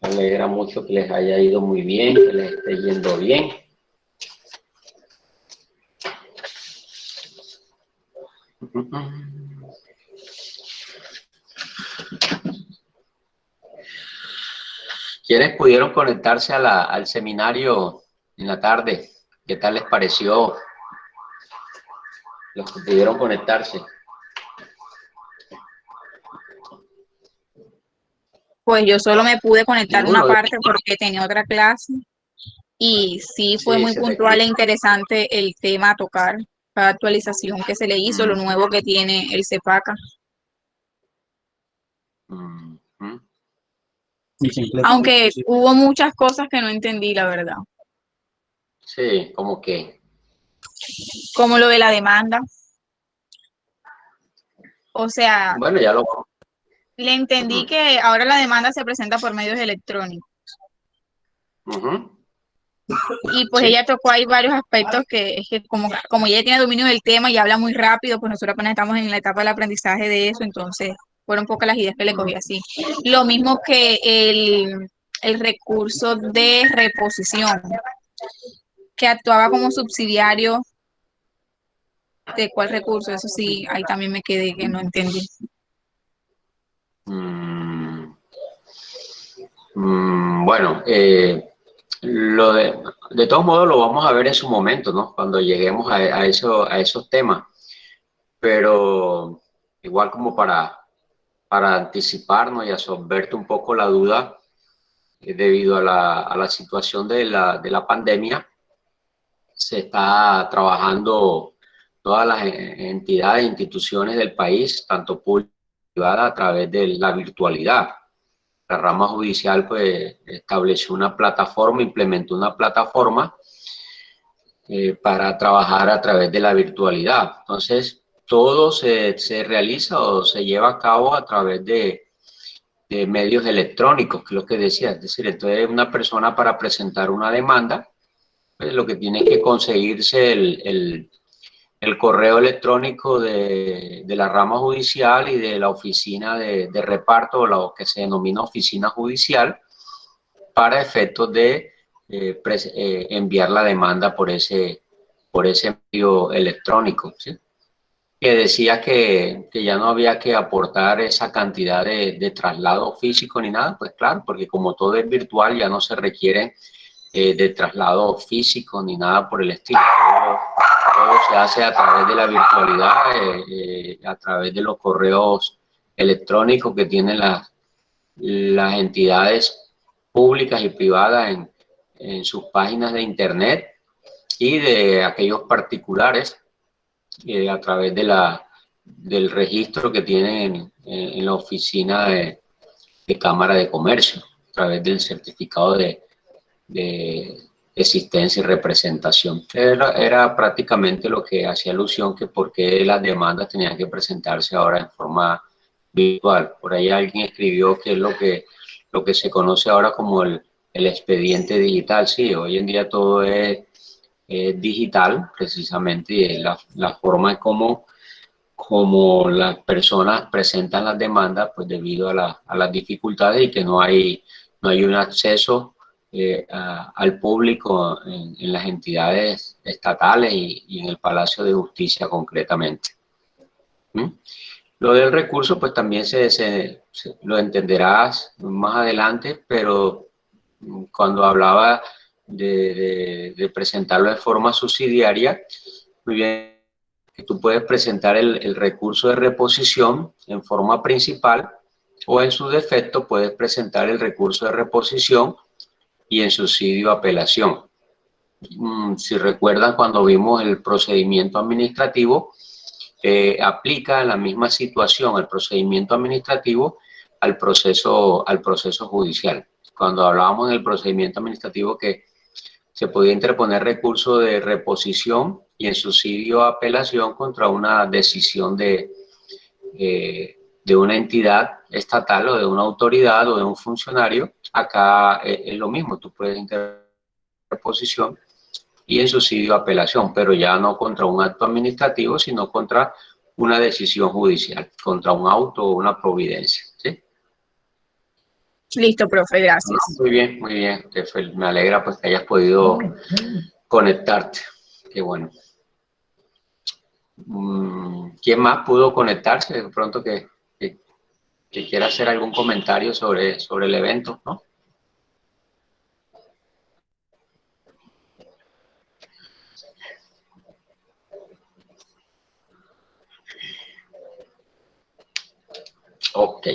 Me alegra mucho que les haya ido muy bien, que les esté yendo bien. ¿Quiénes pudieron conectarse al seminario en la tarde? ¿Qué tal les pareció los que pudieron conectarse? Pues yo solo me pude conectar una Ninguno. parte porque tenía otra clase y sí fue Sí, muy se puntual requiere. e interesante el tema a tocar, cada actualización que se le hizo, lo nuevo que tiene el CEPACA. Aunque hubo muchas cosas que no entendí, la verdad, Sí, como que. como lo de la demanda. O sea, Bueno, ya lo. le entendí que ahora la demanda se presenta por medios electrónicos. Y pues ella Sí. tocó ahí varios aspectos que es que como ella tiene dominio del tema y habla muy rápido, pues nosotros apenas estamos en la etapa del aprendizaje de eso, entonces fueron pocas las ideas que le cogí así. Lo mismo que el recurso de reposición, que actuaba como subsidiario de cuál recurso, eso sí, ahí también me quedé que no entendí. Bueno, de todos modos lo vamos a ver en su momento, ¿no? Cuando lleguemos a esos temas, pero igual como para anticiparnos y absorberte un poco la duda, debido a la situación de la pandemia, se está trabajando todas las entidades e instituciones del país, tanto públicas como privadas, a través de la virtualidad. La rama judicial pues estableció una plataforma, implementó una plataforma para trabajar a través de la virtualidad. Entonces, todo se realiza o se lleva a cabo a través de medios electrónicos, que es lo que decía. Es decir, entonces una persona para presentar una demanda, pues lo que tiene que conseguirse el correo electrónico de la rama judicial y de la oficina de reparto, o lo que se denomina oficina judicial, para efectos de enviar la demanda por ese medio electrónico, ¿sí? Que decía que ya no había que aportar esa cantidad de traslado físico ni nada, pues claro, porque como todo es virtual ya no se requiere de traslado físico ni nada por el estilo. Todo se hace a través de la virtualidad, a través de los correos electrónicos que tienen las entidades públicas y privadas en sus páginas de internet, y de aquellos particulares a través del registro que tienen en la oficina de Cámara de Comercio, a través del certificado de existencia y representación. Era prácticamente lo que hacía alusión, que por qué las demandas tenían que presentarse ahora en forma virtual. Por ahí alguien escribió que es lo que se conoce ahora como el expediente digital. Sí, hoy en día todo es digital, precisamente, y es la forma en como las personas presentan las demandas, pues debido a las dificultades, y que no hay un acceso al público en las entidades estatales y en el Palacio de Justicia concretamente. ¿Mm? Lo del recurso, pues también lo entenderás más adelante, pero cuando hablaba de presentarlo de forma subsidiaria, muy bien, que tú puedes presentar el recurso de reposición en forma principal, o en su defecto puedes presentar el recurso de reposición y en subsidio apelación. Si recuerdan, cuando vimos el procedimiento administrativo, aplica la misma situación el procedimiento administrativo al proceso judicial. Cuando hablábamos del procedimiento administrativo, que se podía interponer recurso de reposición y en subsidio a apelación contra una decisión de una entidad estatal o de una autoridad o de un funcionario. Acá es lo mismo, tú puedes interponer reposición y en subsidio a apelación, pero ya no contra un acto administrativo, sino contra una decisión judicial, contra un auto o una providencia, ¿sí? Listo, profe, No, gracias. muy bien, muy bien. Me alegra pues que hayas podido conectarte. Qué bueno. ¿Quién más pudo conectarse? De pronto que quiera hacer algún comentario sobre el evento, ¿no? Ok.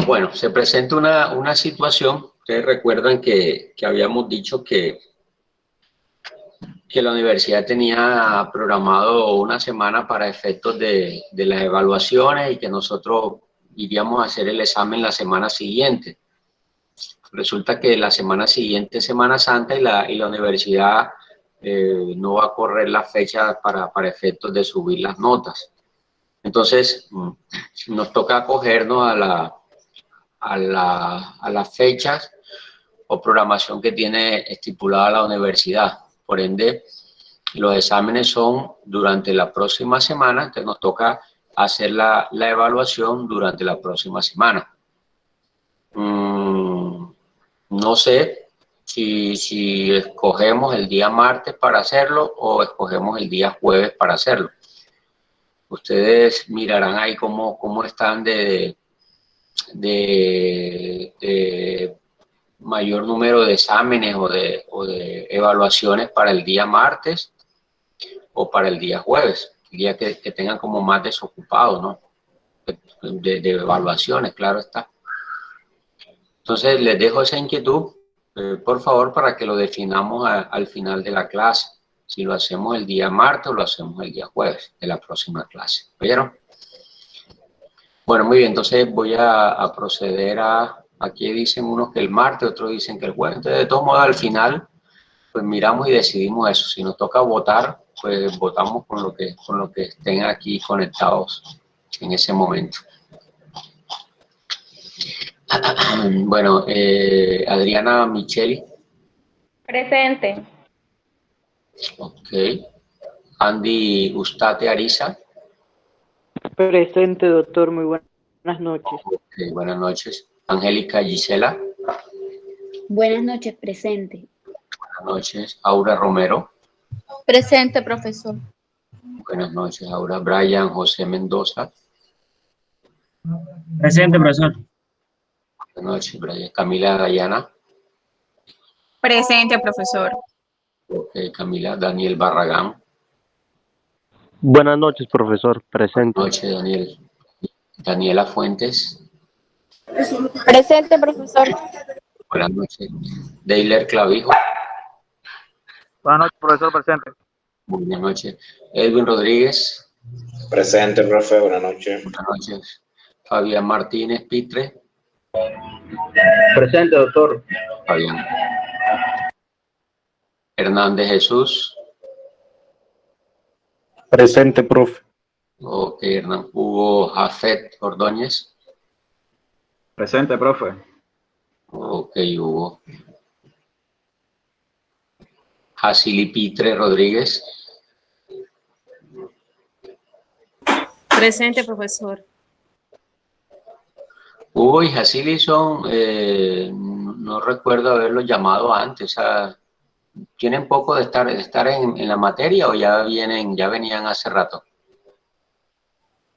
Bueno, se presenta una situación. Ustedes recuerdan que habíamos dicho que la universidad tenía programado una semana para efectos de las evaluaciones y que nosotros iríamos a hacer el examen la semana siguiente. Resulta que la semana siguiente es Semana Santa y la universidad no va a correr la fecha para efectos de subir las notas. Entonces, nos toca acogernos a las fechas o programación que tiene estipulada la universidad. Por ende, los exámenes son durante la próxima semana, entonces nos toca hacer la evaluación durante la próxima semana. No sé si escogemos el día martes para hacerlo o escogemos el día jueves para hacerlo. Ustedes mirarán ahí cómo están de mayor número de exámenes o de evaluaciones para el día martes o para el día jueves, el día que tengan como más desocupado, ¿no? De evaluaciones, claro está. Entonces, les dejo esa inquietud, por favor, para que lo definamos al final de la clase. Si lo hacemos el día martes o lo hacemos el día jueves de la próxima clase. ¿Oyeron? Bueno, muy bien, entonces voy a proceder aquí dicen unos que el martes, otros dicen que el jueves. Entonces, de todos modos, al final, pues miramos y decidimos eso. Si nos toca votar, pues votamos con lo que estén aquí conectados en ese momento. Bueno, Adriana Micheli. Presente. Ok. Andy Ustate Ariza. Presente, doctor. Muy buenas noches. Ok, buenas noches. Angélica Gisela. Buenas noches, presente. Buenas noches. Aura Romero. Presente, profesor. Buenas noches, Aura. Brian José Mendoza. Presente, profesor. Buenas noches, Brian. Camila Dayana. Presente, profesor. Ok, Camila. Daniel Barragán. Buenas noches, profesor. Presente. Buenas noches, Daniel. Daniela Fuentes. Presente, profesor. Buenas noches. Deiler Clavijo. Buenas noches, profesor, presente. Buenas noches. Edwin Rodríguez. Presente, profe. Buenas noches. Buenas noches. Fabián Martínez Pitre. Presente, doctor. Fabián. Hernández Jesús. Presente, profe. Ok, Hernán. Hugo Jafet Ordóñez. Presente, profe. Ok, Hugo. Jacili Pitre Rodríguez. Presente, profesor. Hugo y Jacili son, no recuerdo haberlos llamado antes. O sea, ¿tienen poco de estar en la materia o ya venían hace rato?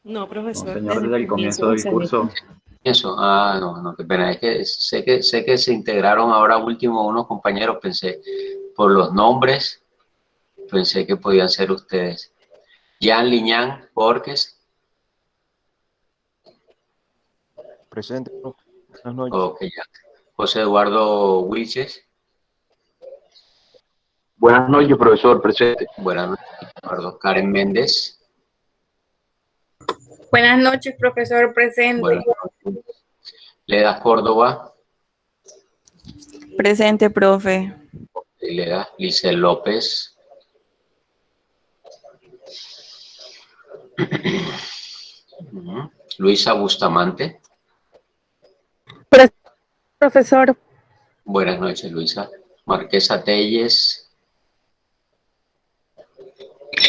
No, profesor. Señor, desde el comienzo del curso. Eso, no, qué pena. Es que sé que se integraron ahora último unos compañeros, pensé, por los nombres, pensé que podían ser ustedes. Jan Liñán Borges. Presente, profe. Buenas noches. Ok, ya. José Eduardo Wilches. Buenas noches, profesor. Presente. Buenas noches, Eduardo. Karen Méndez. Buenas noches, profesor. Presente. Buenas noches. Leda Córdoba. Presente, profe. Leda. Lice López. Luisa Bustamante. Profesor. Buenas noches, Luisa. Marquesa Telles.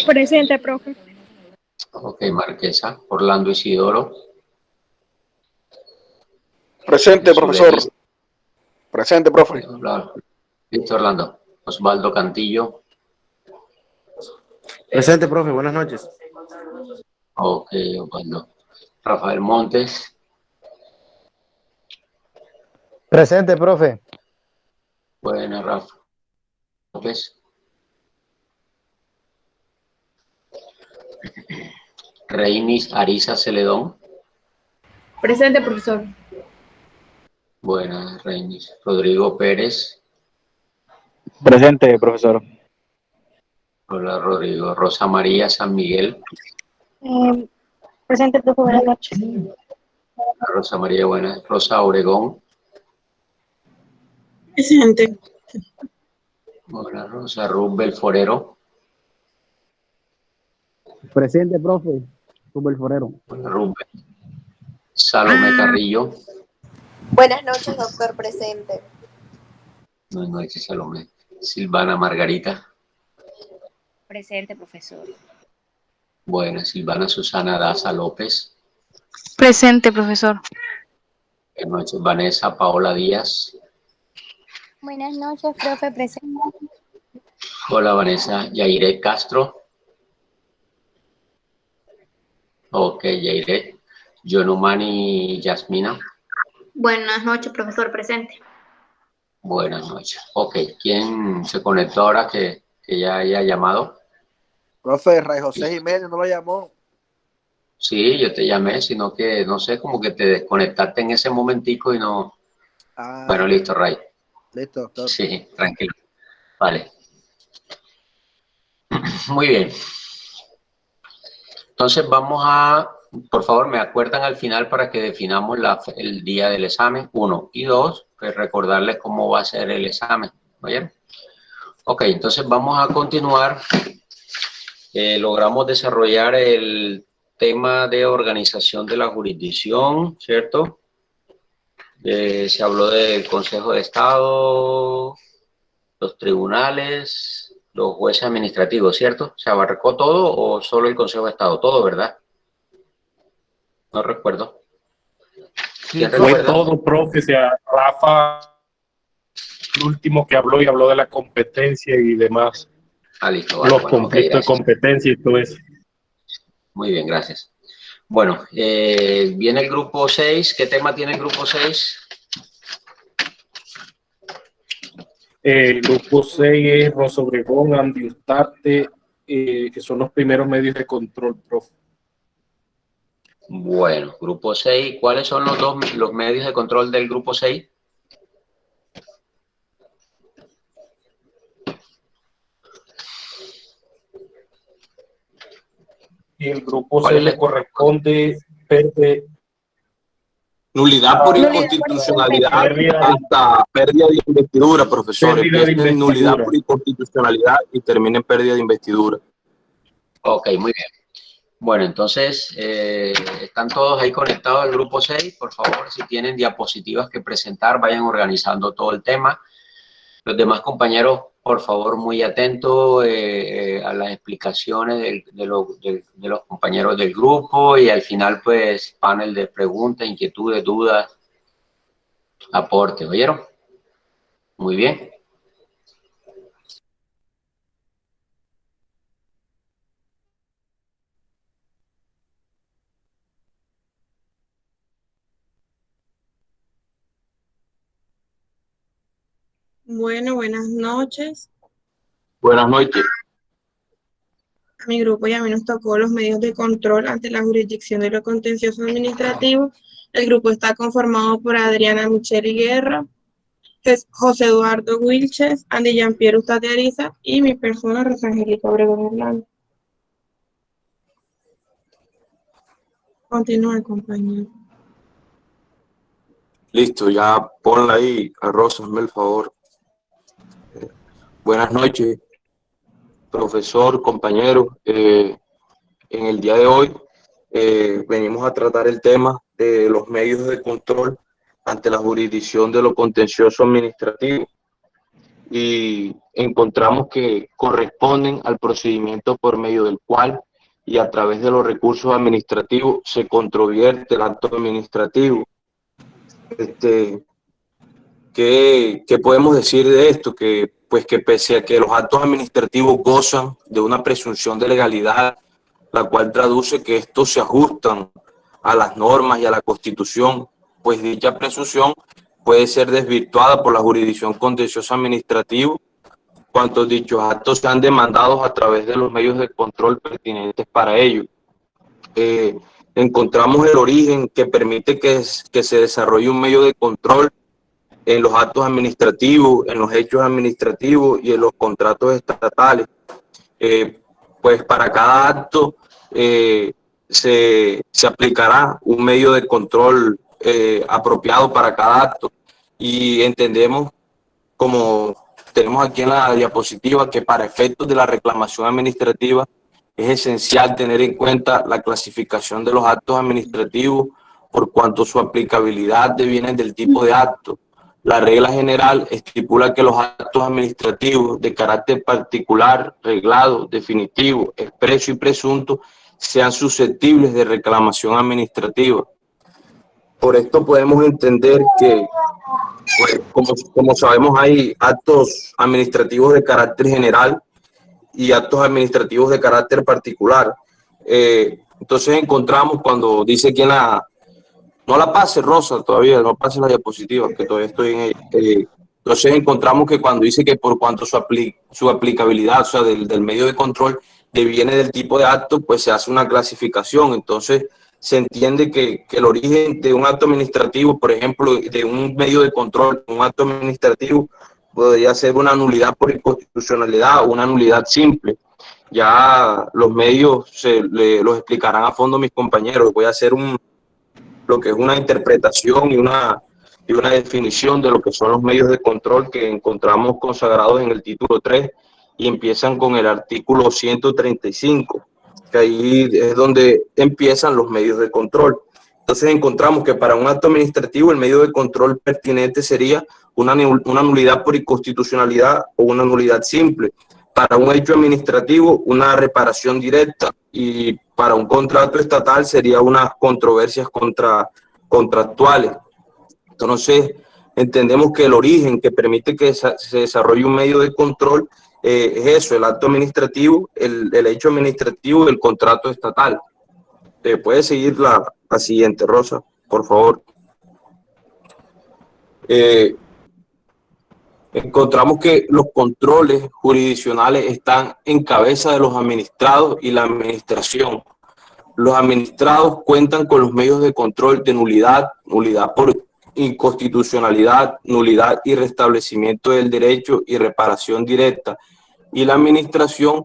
Presente, profe. Ok, Marquesa. Orlando Isidoro. Presente, Jesús profesor. Elisa. Presente, profe. Listo, Orlando. Osvaldo Cantillo. Presente, profe. Buenas noches. Ok, Osvaldo. Rafael Montes. Presente, profe. Buena, Rafa. López. Reinis Ariza Celedón. Presente, profesor. Buenas, Reinis. Rodrigo Pérez. Presente, profesor. Hola, Rodrigo. Rosa María San Miguel. Presente, profe. Buenas noches. Rosa María, buenas. Rosa Obregón. Presente. Buenas, Rosa. Rubel Forero. Presente, profe. Rubel Forero. Rubén. Salomé Carrillo. Buenas noches, doctor. Presente. Buenas noches, Salomé. Silvana Margarita. Presente, profesor. Buenas, Silvana Susana Daza López. Presente, profesor. Buenas noches, Vanessa Paola Díaz. Buenas noches, profe. Presente. Hola, Vanessa. Yaire Castro. Ok, Yaire. Yonumani Yasmina. Buenas noches, profesor. Presente. Buenas noches. Ok, ¿quién se conectó ahora que ya haya llamado? Profe, Ray José Jiménez no lo llamó. Sí, yo te llamé, sino que, no sé, como que te desconectaste en ese momentico y no... Ah, Bueno, listo, Ray. listo, doctor. Sí, tranquilo. Vale. Muy bien. Entonces vamos a, por favor, me acuerdan al final para que definamos el día del examen, 1 y 2, pues recordarles cómo va a ser el examen. ¿Oye? Ok, entonces vamos a continuar. Logramos desarrollar el tema de organización de la jurisdicción, ¿cierto? Se habló del Consejo de Estado, los tribunales, los jueces administrativos, ¿cierto? ¿Se abarcó todo o solo el Consejo de Estado? Todo, ¿verdad? No recuerdo. Sí, fue todo, profe. O sea, Rafa, el último que habló y habló de la competencia y demás. Listo, vale, Los conflictos de competencia y todo eso. Muy bien, gracias. Bueno, viene el grupo 6. ¿Qué tema tiene el grupo 6? El grupo 6 es Rosa Obregón, Andy Ustarte, que son los primeros medios de control, profe. Bueno, grupo 6. ¿Cuáles son los medios de control del grupo 6? Y el grupo 6 le corresponde nulidad por inconstitucionalidad hasta pérdida de investidura, profesor. Empieza en nulidad por inconstitucionalidad y termina en pérdida de investidura. Ok, muy bien. Bueno, entonces, ¿están todos ahí conectados al grupo 6? Por favor, si tienen diapositivas que presentar, vayan organizando todo el tema. Los demás compañeros, por favor, muy atentos a las explicaciones de los compañeros del grupo y al final, pues, panel de preguntas, inquietudes, dudas, aportes. ¿Oyeron? Muy bien. Bueno, buenas noches. Buenas noches. A mi grupo y a mí nos tocó los medios de control ante la jurisdicción de lo contencioso administrativo. El grupo está conformado por Adriana Micheli Guerra, José Eduardo Wilches, Andy Jean-Pierre Ustate Ariza y mi persona, Rosa Angélica Obregón Hernández. Continúe, compañero. Listo, ya ponla ahí, a Rosa, hazme el favor. Buenas noches, profesor, compañero. En el día de hoy venimos a tratar el tema de los medios de control ante la jurisdicción de lo contencioso administrativo y encontramos que corresponden al procedimiento por medio del cual y a través de los recursos administrativos se controvierte el acto administrativo ¿Qué podemos decir de esto? Que pese a que los actos administrativos gozan de una presunción de legalidad, la cual traduce que estos se ajustan a las normas y a la Constitución, pues dicha presunción puede ser desvirtuada por la jurisdicción contenciosa administrativa cuanto dichos actos sean demandados a través de los medios de control pertinentes para ello. Encontramos el origen que permite que se desarrolle un medio de control en los actos administrativos, en los hechos administrativos y en los contratos estatales. Pues para cada acto se aplicará un medio de control apropiado para cada acto, y entendemos, como tenemos aquí en la diapositiva, que para efectos de la reclamación administrativa es esencial tener en cuenta la clasificación de los actos administrativos por cuanto su aplicabilidad deviene del tipo de acto. La regla general estipula que los actos administrativos de carácter particular, reglado, definitivo, expreso y presunto sean susceptibles de reclamación administrativa. Por esto podemos entender que, pues, como sabemos, hay actos administrativos de carácter general y actos administrativos de carácter particular. Entonces encontramos cuando dice aquí en la... No la pase, Rosa, todavía, no pase la diapositiva, que todavía estoy en ella. Entonces encontramos que cuando dice que por cuanto su aplicabilidad, o sea, del medio de control, deviene del tipo de acto, pues se hace una clasificación. Entonces se entiende que el origen de un acto administrativo, por ejemplo, de un medio de control, un acto administrativo, podría ser una nulidad por inconstitucionalidad o una nulidad simple. Ya los medios los explicarán a fondo mis compañeros. Voy a hacer lo que es una interpretación y una definición de lo que son los medios de control que encontramos consagrados en el título 3 y empiezan con el artículo 135, que ahí es donde empiezan los medios de control. Entonces encontramos que para un acto administrativo el medio de control pertinente sería una nulidad por inconstitucionalidad o una nulidad simple. Para un hecho administrativo, una reparación directa, y para un contrato estatal sería unas controversias contractuales. Entonces, entendemos que el origen que permite que se desarrolle un medio de control es eso, el acto administrativo, el hecho administrativo y el contrato estatal. ¿Puede seguir la siguiente, Rosa, por favor? Encontramos que los controles jurisdiccionales están en cabeza de los administrados y la administración. Los administrados cuentan con los medios de control de nulidad, nulidad por inconstitucionalidad, nulidad y restablecimiento del derecho y reparación directa, y la administración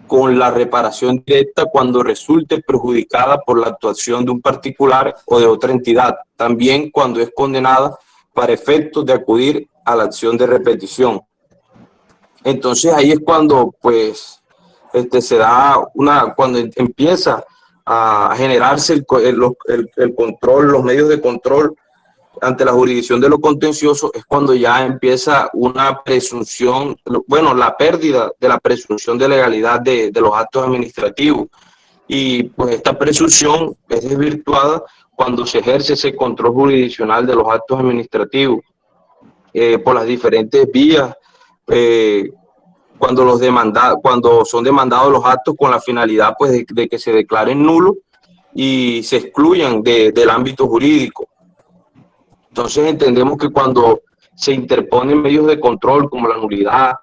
con la reparación directa cuando resulte perjudicada por la actuación de un particular o de otra entidad, también cuando es condenada para efectos de acudir a la acción de repetición. Entonces ahí es cuando pues se da cuando empieza a generarse el control, los medios de control ante la jurisdicción de lo contencioso, es cuando ya empieza una presunción, bueno, la pérdida de la presunción de legalidad de los actos administrativos, y pues esta presunción es desvirtuada cuando se ejerce ese control jurisdiccional de los actos administrativos por las diferentes vías, cuando son demandados los actos con la finalidad pues de que se declaren nulos y se excluyan del ámbito jurídico. Entonces entendemos que cuando se interponen medios de control como la nulidad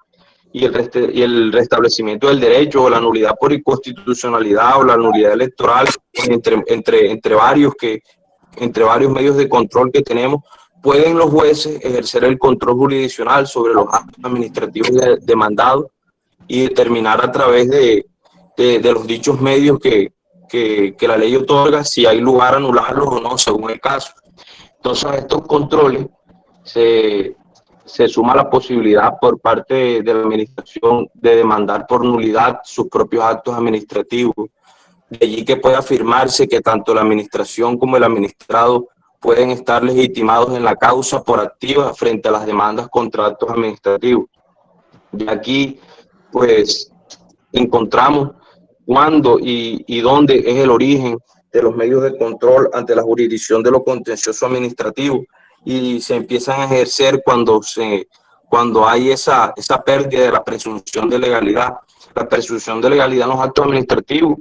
y el restablecimiento del derecho, o la nulidad por inconstitucionalidad o la nulidad electoral, entre varios medios de control que tenemos, pueden los jueces ejercer el control jurisdiccional sobre los actos administrativos demandados y determinar a través de los dichos medios que la ley otorga si hay lugar a anularlos o no, según el caso. Entonces, a estos controles se suma la posibilidad por parte de la administración de demandar por nulidad sus propios actos administrativos. De allí que puede afirmarse que tanto la administración como el administrado pueden estar legitimados en la causa por activa frente a las demandas contra actos administrativos. Y aquí, pues, encontramos cuándo y dónde es el origen de los medios de control ante la jurisdicción de lo contencioso administrativo, y se empiezan a ejercer cuando hay esa pérdida de la presunción de legalidad. La presunción de legalidad en los actos administrativos,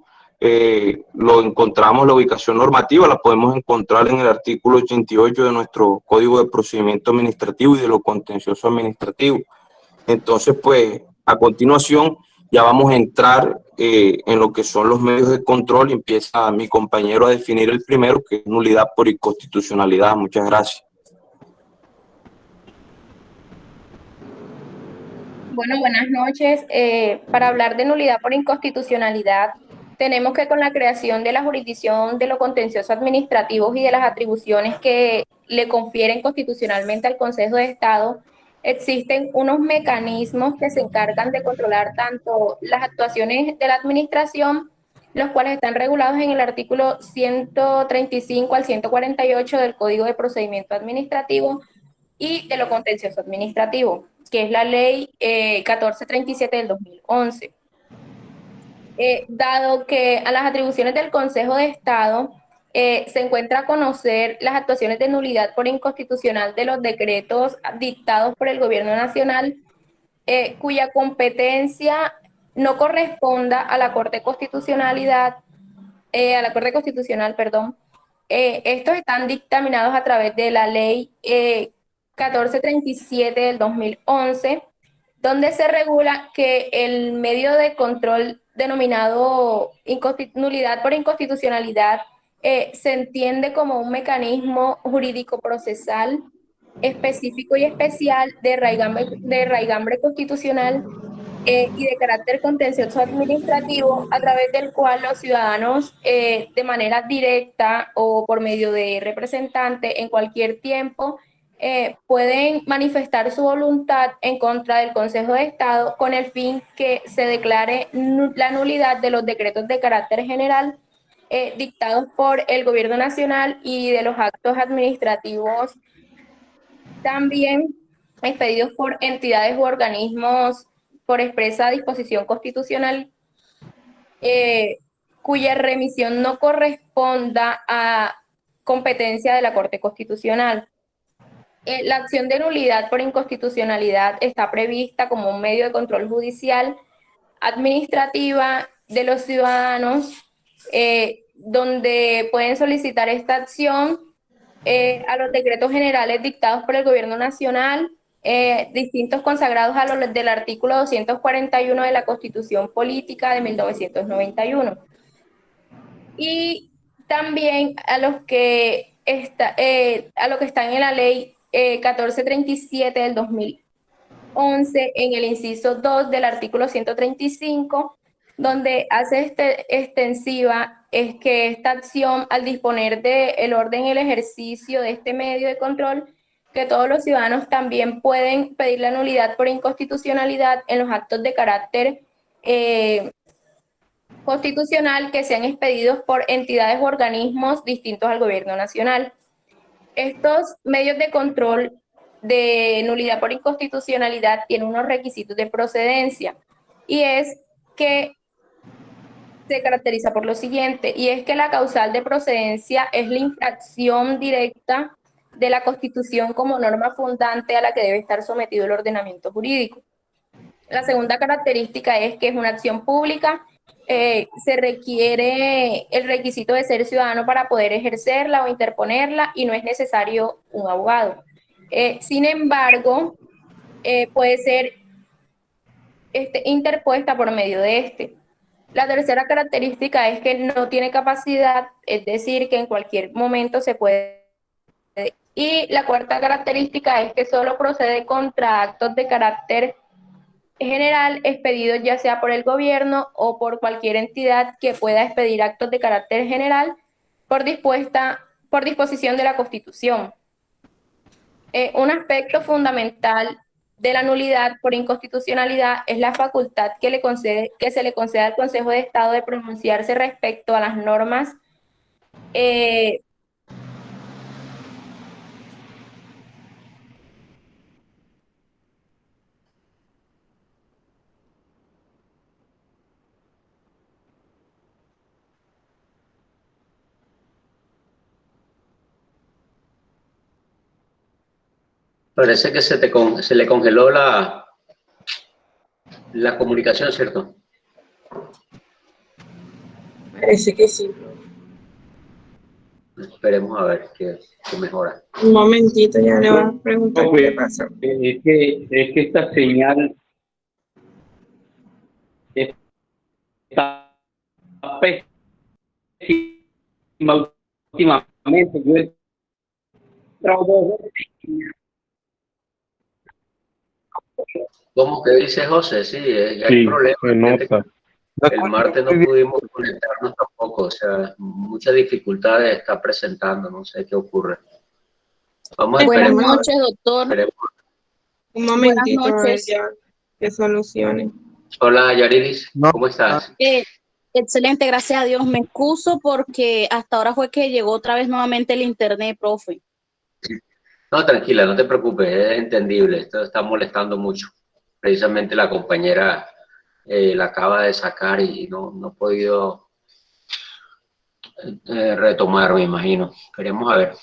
lo encontramos, la ubicación normativa la podemos encontrar en el artículo 88 de nuestro Código de Procedimiento Administrativo y de lo contencioso administrativo. Entonces, pues, a continuación ya vamos a entrar en lo que son los medios de control y empieza mi compañero a definir el primero, que es nulidad por inconstitucionalidad. Muchas gracias. Bueno, buenas noches. Para hablar de nulidad por inconstitucionalidad, tenemos que con la creación de la jurisdicción de lo contencioso administrativo y de las atribuciones que le confieren constitucionalmente al Consejo de Estado, existen unos mecanismos que se encargan de controlar tanto las actuaciones de la administración, los cuales están regulados en el artículo 135 al 148 del Código de Procedimiento Administrativo y de lo contencioso administrativo, que es la ley 1437 del 2011. Dado que a las atribuciones del Consejo de Estado se encuentra a conocer las actuaciones de nulidad por inconstitucional de los decretos dictados por el Gobierno Nacional, cuya competencia no corresponda a la Corte Constitucional, perdón. Estos están dictaminados a través de la ley 1437 del 2011, donde se regula que el medio de control denominado nulidad por inconstitucionalidad se entiende como un mecanismo jurídico procesal específico y especial de raigambre constitucional y de carácter contencioso administrativo, a través del cual los ciudadanos de manera directa o por medio de representante en cualquier tiempo pueden manifestar su voluntad en contra del Consejo de Estado con el fin que se declare la nulidad de los decretos de carácter general dictados por el Gobierno Nacional y de los actos administrativos también expedidos por entidades u organismos por expresa disposición constitucional cuya remisión no corresponda a competencia de la Corte Constitucional. La acción de nulidad por inconstitucionalidad está prevista como un medio de control judicial administrativa de los ciudadanos, donde pueden solicitar esta acción a los decretos generales dictados por el Gobierno Nacional, distintos consagrados a los del artículo 241 de la Constitución Política de 1991. Y también a los que están en la ley 1437 del 2011, en el inciso 2 del artículo 135, donde hace extensiva es que esta acción, al disponer del orden y el ejercicio de este medio de control, que todos los ciudadanos también pueden pedir la nulidad por inconstitucionalidad en los actos de carácter constitucional que sean expedidos por entidades u organismos distintos al Gobierno Nacional. Estos medios de control de nulidad por inconstitucionalidad tienen unos requisitos de procedencia, y es que se caracteriza por lo siguiente, y es que la causal de procedencia es la infracción directa de la Constitución como norma fundante a la que debe estar sometido el ordenamiento jurídico. La segunda característica es que es una acción pública. Se requiere el requisito de ser ciudadano para poder ejercerla o interponerla y no es necesario un abogado. Sin embargo, puede ser interpuesta por medio de este. La tercera característica es que no tiene capacidad, es decir, que en cualquier momento se puede. Y la cuarta característica es que solo procede contra actos de carácter general expedidos ya sea por el gobierno o por cualquier entidad que pueda expedir actos de carácter general por disposición de la Constitución. Un aspecto fundamental de la nulidad por inconstitucionalidad es la facultad que se le concede al Consejo de Estado de pronunciarse respecto a las normas Parece que se le congeló la comunicación, ¿cierto? Parece que sí. Esperemos a ver qué mejora. Un momentito, ya le voy a preguntar qué pasó. Es que esta señal está pésima últimamente. Yo he entrado 2 veces. ¿Cómo que dice José? Sí, hay Sí, problemas. se nota. El martes no pudimos conectarnos tampoco, o sea, muchas dificultades está presentando, no sé qué ocurre. Vamos a Buenas esperar. noches, doctor. Un momentito, Buenas a ver noches. ya que solucione. Hola, Yarilis, ¿cómo estás? Excelente, gracias a Dios. Me excuso porque hasta ahora fue que llegó otra vez nuevamente el internet, profe. No, tranquila, no te preocupes, es entendible, esto está molestando mucho. Precisamente la compañera la acaba de sacar y no he podido retomar, me imagino. Queremos a ver.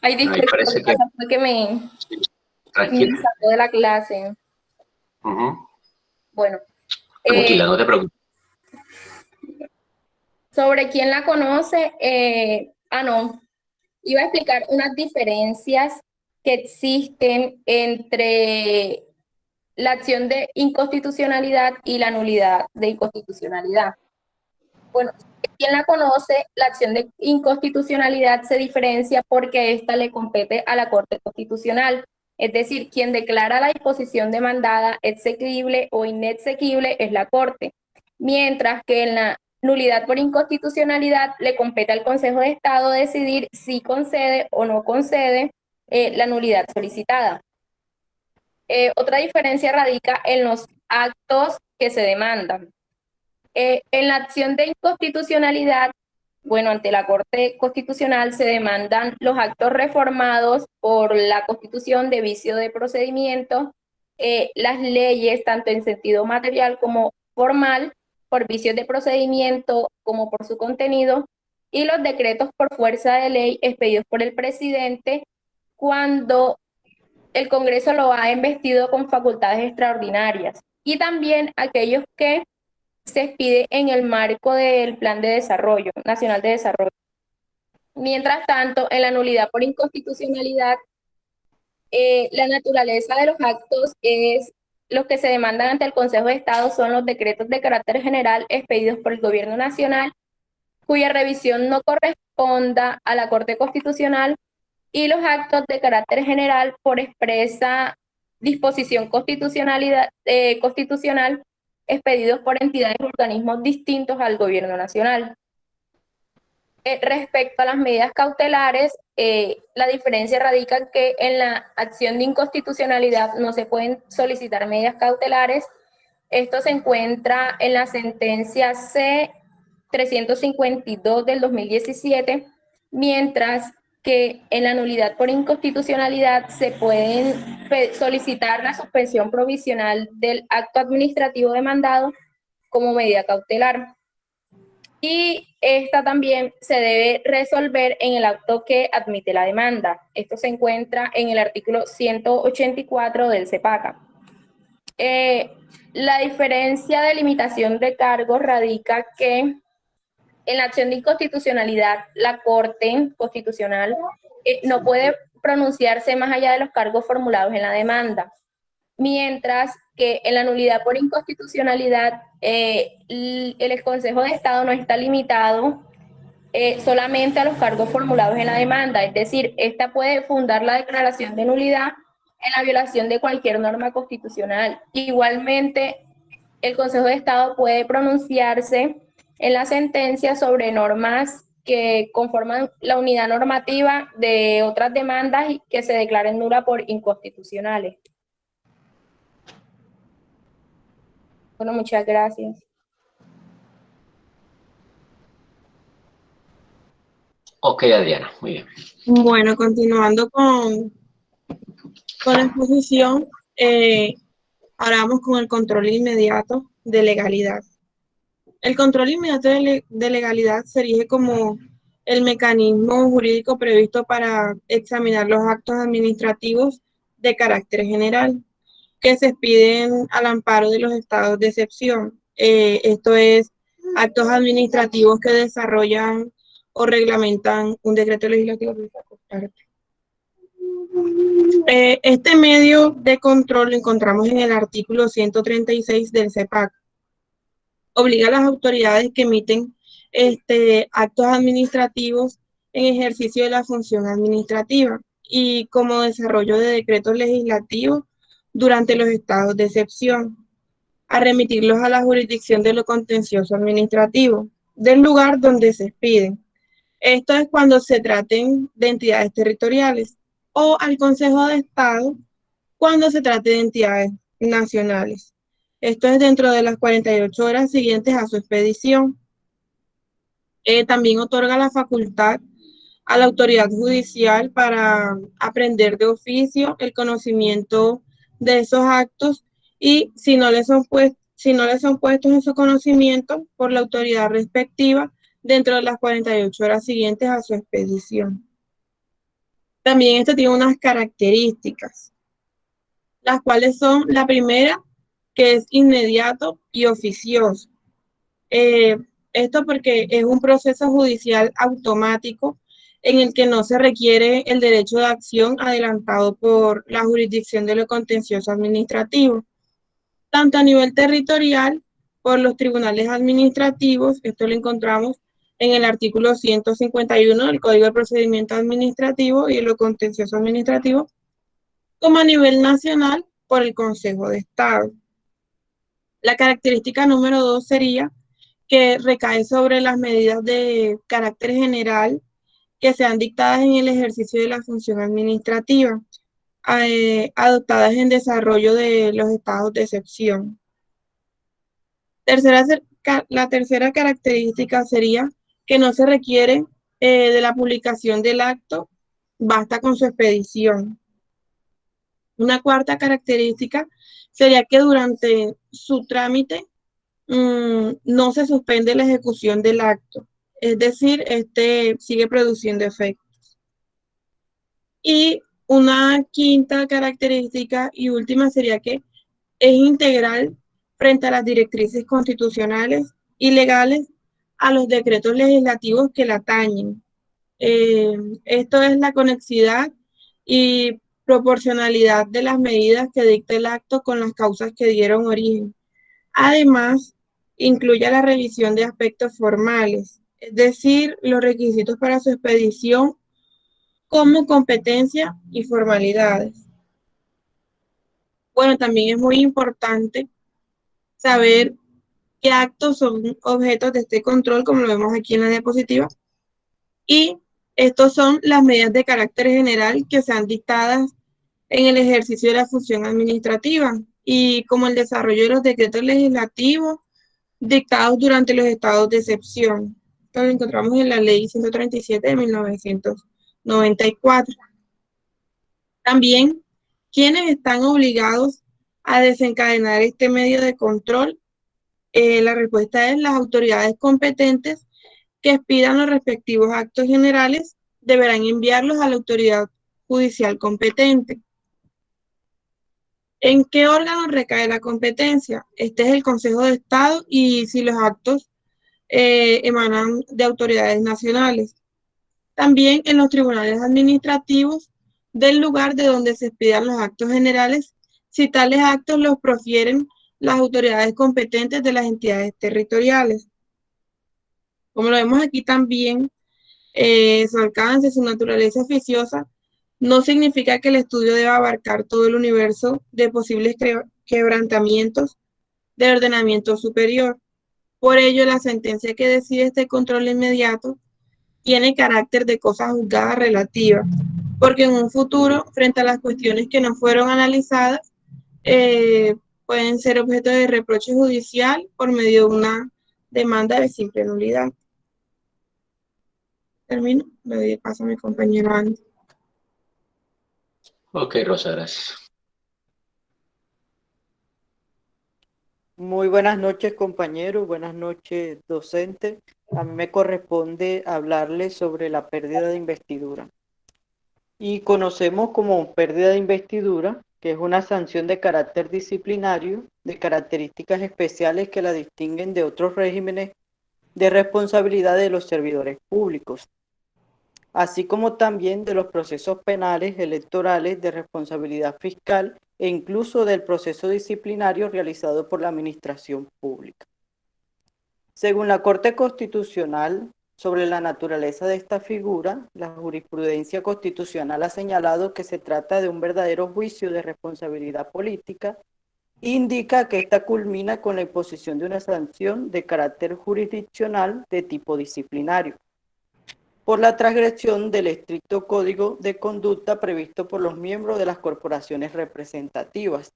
Ay, disculpe, parece lo que pasa fue que me sacó de la clase. Bueno. Tranquila, no te preocupes. Sobre quién la conoce, no. Iba a explicar unas diferencias que existen entre la acción de inconstitucionalidad y la nulidad de inconstitucionalidad. Bueno, quien la conoce, la acción de inconstitucionalidad se diferencia porque esta le compete a la Corte Constitucional. Es decir, quien declara la disposición demandada exequible o inexequible es la Corte, mientras que en la nulidad por inconstitucionalidad le compete al Consejo de Estado decidir si concede o no concede la nulidad solicitada. Otra diferencia radica en los actos que se demandan. En la acción de inconstitucionalidad, bueno, ante la Corte Constitucional se demandan los actos reformados por la Constitución de vicio de procedimiento, las leyes, tanto en sentido material como formal, por vicios de procedimiento como por su contenido, y los decretos por fuerza de ley expedidos por el presidente cuando el Congreso lo ha investido con facultades extraordinarias, y también aquellos que se expide en el marco del Plan de Desarrollo, Nacional de Desarrollo. Mientras tanto, en la nulidad por inconstitucionalidad, la naturaleza de los actos es los que se demandan ante el Consejo de Estado son los decretos de carácter general expedidos por el Gobierno Nacional, cuya revisión no corresponda a la Corte Constitucional, y los actos de carácter general por expresa disposición constitucional expedidos por entidades y organismos distintos al Gobierno Nacional. Respecto a las medidas cautelares, la diferencia radica en que en la acción de inconstitucionalidad no se pueden solicitar medidas cautelares. Esto se encuentra en la sentencia C-352 del 2017, mientras que en la nulidad por inconstitucionalidad se pueden solicitar la suspensión provisional del acto administrativo demandado como medida cautelar. Y esta también se debe resolver en el acto que admite la demanda. Esto se encuentra en el artículo 184 del CEPACA. La diferencia de limitación de cargos radica que en la acción de inconstitucionalidad, la Corte Constitucional no puede pronunciarse más allá de los cargos formulados en la demanda, mientras que en la nulidad por inconstitucionalidad el Consejo de Estado no está limitado solamente a los cargos formulados en la demanda, es decir, esta puede fundar la declaración de nulidad en la violación de cualquier norma constitucional. Igualmente, el Consejo de Estado puede pronunciarse en la sentencia sobre normas que conforman la unidad normativa de otras demandas y que se declaren nulas por inconstitucionales. Bueno, muchas gracias. Ok, Adriana, muy bien. Bueno, continuando con la exposición, ahora vamos con el control inmediato de legalidad. El control inmediato de legalidad se erige como el mecanismo jurídico previsto para examinar los actos administrativos de carácter general que se expiden al amparo de los estados de excepción. Esto es, actos administrativos que desarrollan o reglamentan un decreto legislativo. Este medio de control lo encontramos en el artículo 136 del CEPAC. Obliga a las autoridades que emiten actos administrativos en ejercicio de la función administrativa y como desarrollo de decretos legislativos durante los estados de excepción, a remitirlos a la jurisdicción de lo contencioso administrativo del lugar donde se expiden. Esto es cuando se traten de entidades territoriales o al Consejo de Estado cuando se trate de entidades nacionales. Esto es dentro de las 48 horas siguientes a su expedición. También otorga la facultad a la autoridad judicial para aprender de oficio el conocimiento de esos actos y si no les son puestos en su conocimiento por la autoridad respectiva dentro de las 48 horas siguientes a su expedición. También esto tiene unas características, las cuales son la primera, que es inmediato y oficioso. Esto porque es un proceso judicial automático en el que no se requiere el derecho de acción adelantado por la jurisdicción de lo contencioso administrativo, tanto a nivel territorial por los tribunales administrativos, esto lo encontramos en el artículo 151 del Código de Procedimiento Administrativo y de lo contencioso administrativo, como a nivel nacional por el Consejo de Estado. La característica número 2 sería que recae sobre las medidas de carácter general que sean dictadas en el ejercicio de la función administrativa, adoptadas en desarrollo de los estados de excepción. La tercera característica sería que no se requiere de la publicación del acto, basta con su expedición. Una cuarta característica sería que durante su trámite no se suspende la ejecución del acto, es decir, sigue produciendo efectos. Y una quinta característica y última sería que es integral frente a las directrices constitucionales y legales a los decretos legislativos que la atañen. Esto es la conexidad y proporcionalidad de las medidas que dicta el acto con las causas que dieron origen. Además, incluye la revisión de aspectos formales, es decir, los requisitos para su expedición como competencia y formalidades. Bueno, también es muy importante saber qué actos son objetos de este control, como lo vemos aquí en la diapositiva, y estos son las medidas de carácter general que sean dictadas en el ejercicio de la función administrativa y como el desarrollo de los decretos legislativos dictados durante los estados de excepción. Esto lo encontramos en la Ley 137 de 1994. También, ¿quiénes están obligados a desencadenar este medio de control? La respuesta es las autoridades competentes que expidan los respectivos actos generales deberán enviarlos a la autoridad judicial competente. ¿En qué órgano recae la competencia? Este es el Consejo de Estado y si los actos emanan de autoridades nacionales. También en los tribunales administrativos del lugar de donde se expidan los actos generales, si tales actos los profieren las autoridades competentes de las entidades territoriales. Como lo vemos aquí también, su alcance, su naturaleza oficiosa, no significa que el estudio deba abarcar todo el universo de posibles quebrantamientos del ordenamiento superior. Por ello, la sentencia que decide este control inmediato tiene carácter de cosa juzgada relativa, porque en un futuro, frente a las cuestiones que no fueron analizadas, pueden ser objeto de reproche judicial por medio de una demanda de simple nulidad. Termino, le doy paso a mi compañero Andy. Ok, Rosa, gracias. Muy buenas noches, compañeros. Buenas noches, docente. A mí me corresponde hablarles sobre la pérdida de investidura. Y conocemos como pérdida de investidura, que es una sanción de carácter disciplinario, de características especiales que la distinguen de otros regímenes de responsabilidad de los servidores públicos, así como también de los procesos penales, electorales, de responsabilidad fiscal e incluso del proceso disciplinario realizado por la administración pública. Según la Corte Constitucional, sobre la naturaleza de esta figura, la jurisprudencia constitucional ha señalado que se trata de un verdadero juicio de responsabilidad política. Indica que esta culmina con la imposición de una sanción de carácter jurisdiccional de tipo disciplinario por la transgresión del estricto código de conducta previsto por los miembros de las corporaciones representativas.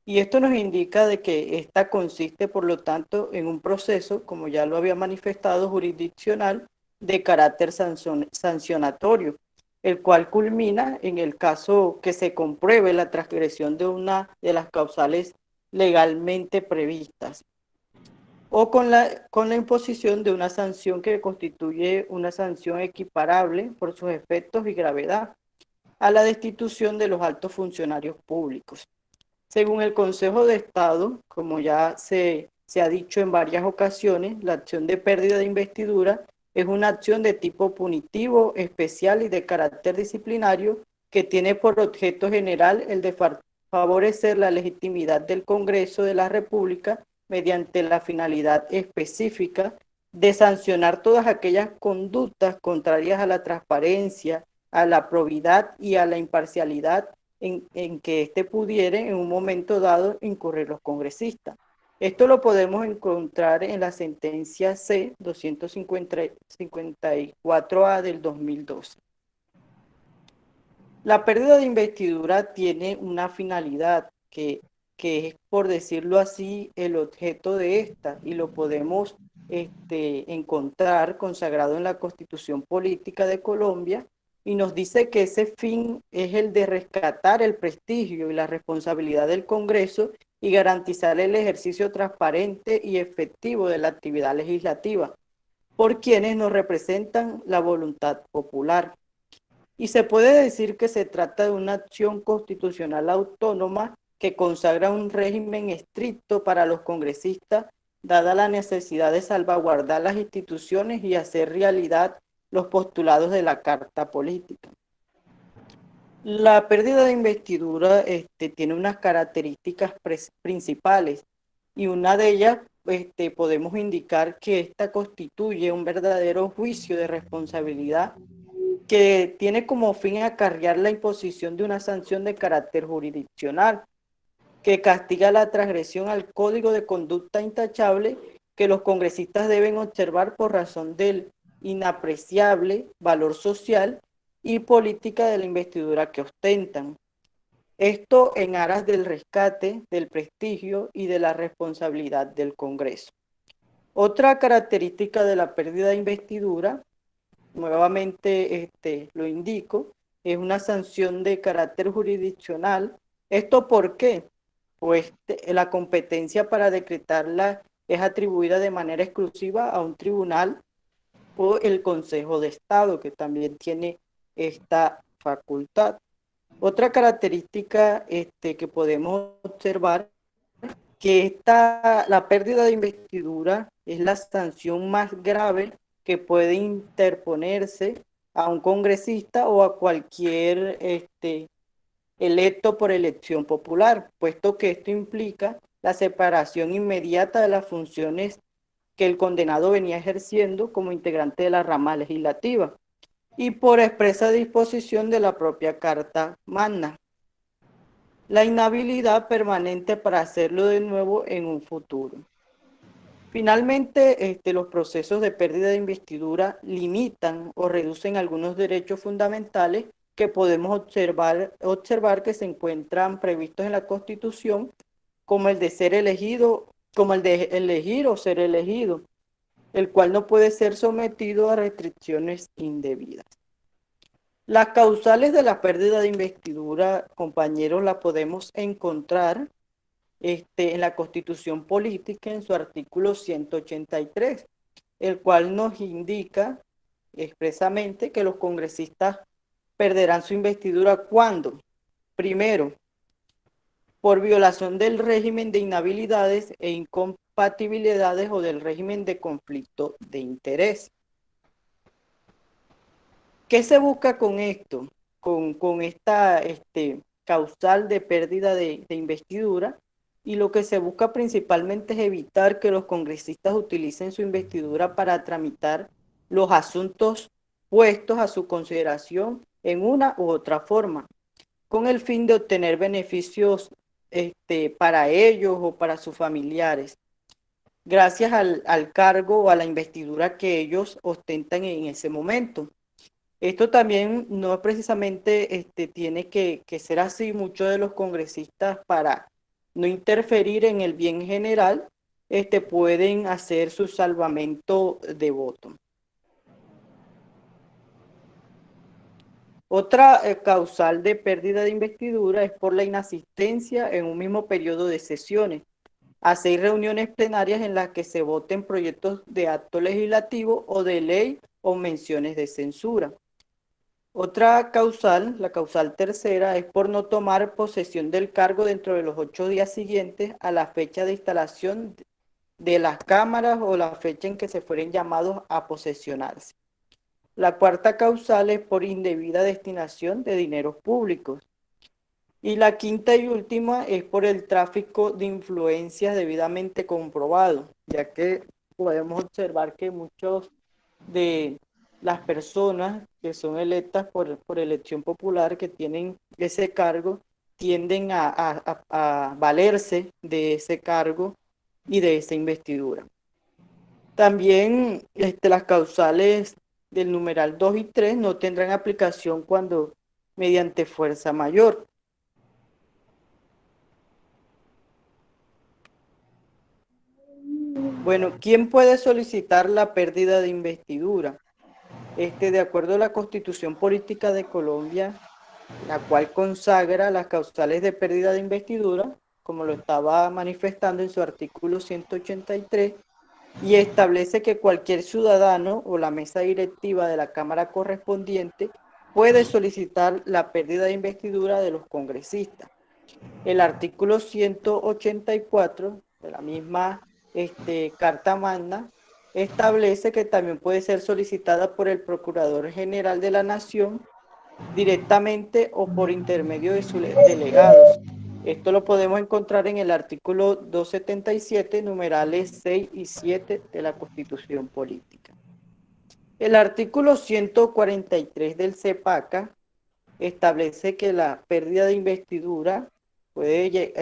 Y esto nos indica de que esta consiste, por lo tanto, en un proceso, como ya lo había manifestado, jurisdiccional de carácter sancionatorio, el cual culmina en el caso que se compruebe la transgresión de una de las causales legalmente previstas, o con la imposición de una sanción que constituye una sanción equiparable por sus efectos y gravedad a la destitución de los altos funcionarios públicos. Según el Consejo de Estado, como ya se ha dicho en varias ocasiones, la acción de pérdida de investidura es una acción de tipo punitivo, especial y de carácter disciplinario que tiene por objeto general el de favorecer la legitimidad del Congreso de la República mediante la finalidad específica de sancionar todas aquellas conductas contrarias a la transparencia, a la probidad y a la imparcialidad en que éste pudiere en un momento dado incurrir los congresistas. Esto lo podemos encontrar en la sentencia C-254A del 2012. La pérdida de investidura tiene una finalidad que es, por decirlo así, el objeto de esta, y lo podemos encontrar consagrado en la Constitución Política de Colombia, y nos dice que ese fin es el de rescatar el prestigio y la responsabilidad del Congreso y garantizar el ejercicio transparente y efectivo de la actividad legislativa por quienes nos representan la voluntad popular. Y se puede decir que se trata de una acción constitucional autónoma que consagra un régimen estricto para los congresistas, dada la necesidad de salvaguardar las instituciones y hacer realidad los postulados de la Carta Política. La pérdida de investidura tiene unas características principales, y una de ellas podemos indicar que esta constituye un verdadero juicio de responsabilidad que tiene como fin acarrear la imposición de una sanción de carácter jurisdiccional que castiga la transgresión al Código de Conducta Intachable que los congresistas deben observar por razón del inapreciable valor social y política de la investidura que ostentan. Esto en aras del rescate, del prestigio y de la responsabilidad del Congreso. Otra característica de la pérdida de investidura, nuevamente lo indico, es una sanción de carácter jurisdiccional. ¿Esto por qué? Pues la competencia para decretarla es atribuida de manera exclusiva a un tribunal o el Consejo de Estado, que también tiene esta facultad. Otra característica que podemos observar, que la pérdida de investidura es la sanción más grave que puede interponerse a un congresista o a cualquier electo por elección popular, puesto que esto implica la separación inmediata de las funciones que el condenado venía ejerciendo como integrante de la rama legislativa y por expresa disposición de la propia Carta Magna. La inhabilidad permanente para hacerlo de nuevo en un futuro. Finalmente, los procesos de pérdida de investidura limitan o reducen algunos derechos fundamentales que podemos observar que se encuentran previstos en la Constitución, como el de ser elegido, como el de elegir o ser elegido, el cual no puede ser sometido a restricciones indebidas. Las causales de la pérdida de investidura, compañeros, las podemos encontrar en la Constitución Política en su artículo 183, el cual nos indica expresamente que los congresistas perderán su investidura cuando, primero, por violación del régimen de inhabilidades e incompatibilidades o del régimen de conflicto de interés. ¿Qué se busca con esto? Con esta causal de pérdida de investidura, y lo que se busca principalmente es evitar que los congresistas utilicen su investidura para tramitar los asuntos puestos a su consideración en una u otra forma, con el fin de obtener beneficios para ellos o para sus familiares, gracias al cargo o a la investidura que ellos ostentan en ese momento. Esto también no precisamente tiene que ser así. Muchos de los congresistas, para no interferir en el bien general, pueden hacer su salvamento de voto. Otra causal de pérdida de investidura es por la inasistencia en un mismo periodo de sesiones a 6 reuniones plenarias en las que se voten proyectos de acto legislativo o de ley o menciones de censura. Otra causal, la causal tercera, es por no tomar posesión del cargo dentro de los 8 días siguientes a la fecha de instalación de las cámaras o la fecha en que se fueren llamados a posesionarse. La cuarta causal es por indebida destinación de dineros públicos. Y la quinta y última es por el tráfico de influencias debidamente comprobado, ya que podemos observar que muchos de las personas que son electas por elección popular, que tienen ese cargo, tienden a valerse de ese cargo y de esa investidura. También las causales del numeral 2 y 3 no tendrán aplicación cuando mediante fuerza mayor. Bueno, ¿quién puede solicitar la pérdida de investidura? De acuerdo a la Constitución Política de Colombia, la cual consagra las causales de pérdida de investidura, como lo estaba manifestando en su artículo 183, y establece que cualquier ciudadano o la mesa directiva de la Cámara correspondiente puede solicitar la pérdida de investidura de los congresistas. El artículo 184 de la misma Carta Magna establece que también puede ser solicitada por el Procurador General de la Nación directamente o por intermedio de sus delegados. Esto lo podemos encontrar en el artículo 277, numerales 6 y 7 de la Constitución Política. El artículo 143 del CEPACA establece que la pérdida de investidura puede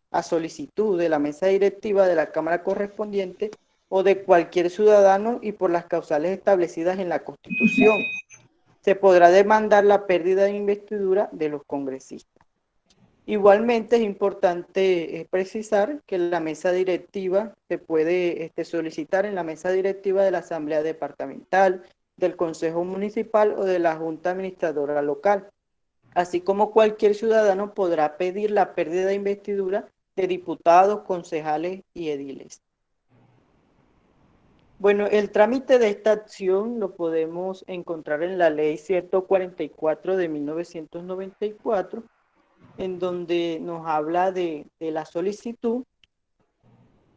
a solicitud de la mesa directiva de la Cámara correspondiente o de cualquier ciudadano y por las causales establecidas en la Constitución. Se podrá demandar la pérdida de investidura de los congresistas. Igualmente es importante precisar que la mesa directiva se puede solicitar en la mesa directiva de la Asamblea Departamental, del Consejo Municipal o de la Junta Administradora Local, así como cualquier ciudadano podrá pedir la pérdida de investidura de diputados, concejales y ediles. Bueno, el trámite de esta acción lo podemos encontrar en la Ley 144 de 1994, en donde nos habla de la solicitud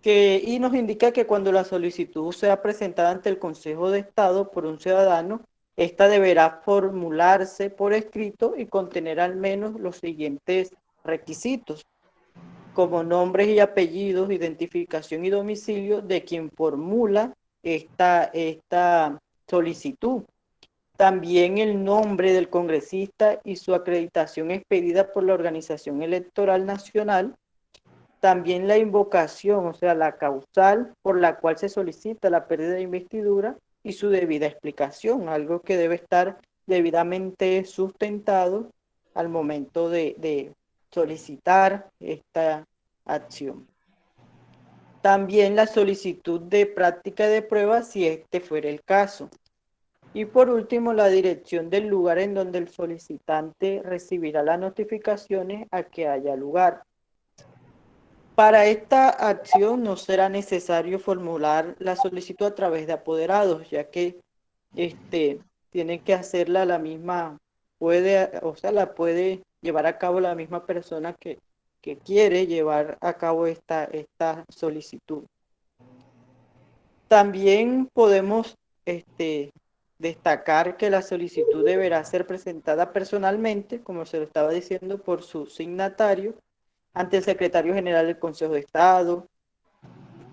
y nos indica que cuando la solicitud sea presentada ante el Consejo de Estado por un ciudadano, esta deberá formularse por escrito y contener al menos los siguientes requisitos, como nombres y apellidos, identificación y domicilio de quien formula esta solicitud. También el nombre del congresista y su acreditación expedida por la Organización Electoral Nacional. También la invocación, o sea, la causal por la cual se solicita la pérdida de investidura y su debida explicación, algo que debe estar debidamente sustentado al momento de solicitar esta acción. También la solicitud de práctica de prueba si este fuera el caso. Y por último, la dirección del lugar en donde el solicitante recibirá las notificaciones a que haya lugar. Para esta acción no será necesario formular la solicitud a través de apoderados, ya que tiene que hacerla la misma, la puede llevar a cabo la misma persona que quiere llevar a cabo esta solicitud. También podemos destacar que la solicitud deberá ser presentada personalmente, como se lo estaba diciendo, por su signatario, ante el secretario general del Consejo de Estado,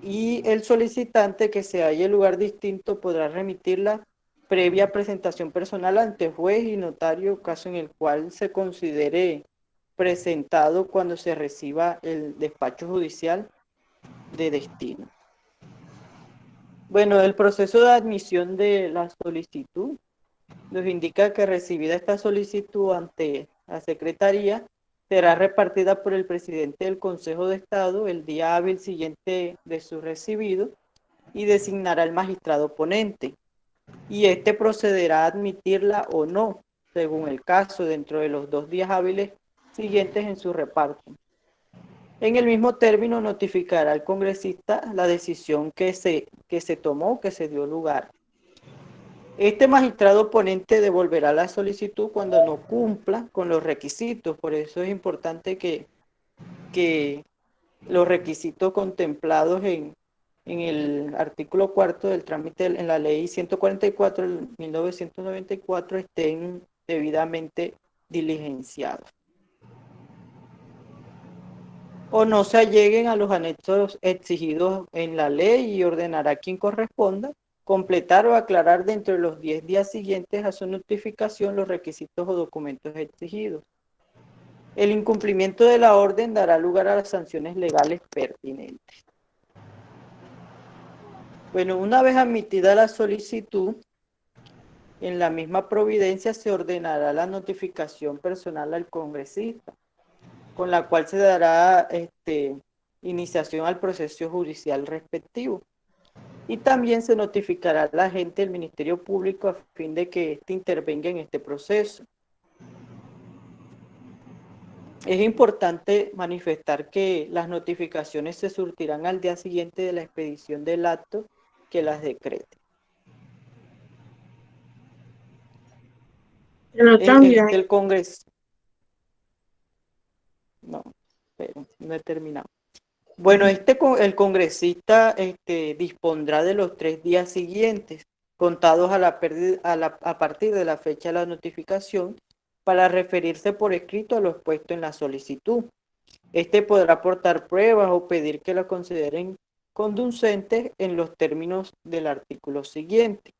y el solicitante que se halle en lugar distinto podrá remitirla previa presentación personal ante juez y notario, caso en el cual se considere presentado cuando se reciba el despacho judicial de destino. Bueno, el proceso de admisión de la solicitud nos indica que recibida esta solicitud ante la Secretaría, será repartida por el presidente del Consejo de Estado el día hábil siguiente de su recibido y designará al magistrado ponente. Y procederá a admitirla o no, según el caso, dentro de los 2 días hábiles siguientes en su reparto. En el mismo término notificará al congresista la decisión que se tomó, que se dio lugar. Este magistrado ponente devolverá la solicitud cuando no cumpla con los requisitos. Por eso es importante que los requisitos contemplados en el artículo 4 del trámite en la ley 144 de 1994 estén debidamente diligenciados. O no se alleguen a los anexos exigidos en la ley, y ordenará a quien corresponda completar o aclarar dentro de los 10 días siguientes a su notificación los requisitos o documentos exigidos. El incumplimiento de la orden dará lugar a las sanciones legales pertinentes. Bueno, una vez admitida la solicitud, en la misma providencia se ordenará la notificación personal al congresista, con la cual se dará iniciación al proceso judicial respectivo. Y también se notificará a la agente del Ministerio Público a fin de que intervenga en este proceso. Es importante manifestar que las notificaciones se surtirán al día siguiente de la expedición del acto que las decrete. No cambia. El Congreso. No, pero no he terminado. Bueno, el congresista dispondrá de los 3 días siguientes, contados a partir de la fecha de la notificación, para referirse por escrito a lo expuesto en la solicitud. Podrá aportar pruebas o pedir que la consideren conducentes en los términos del artículo siguiente.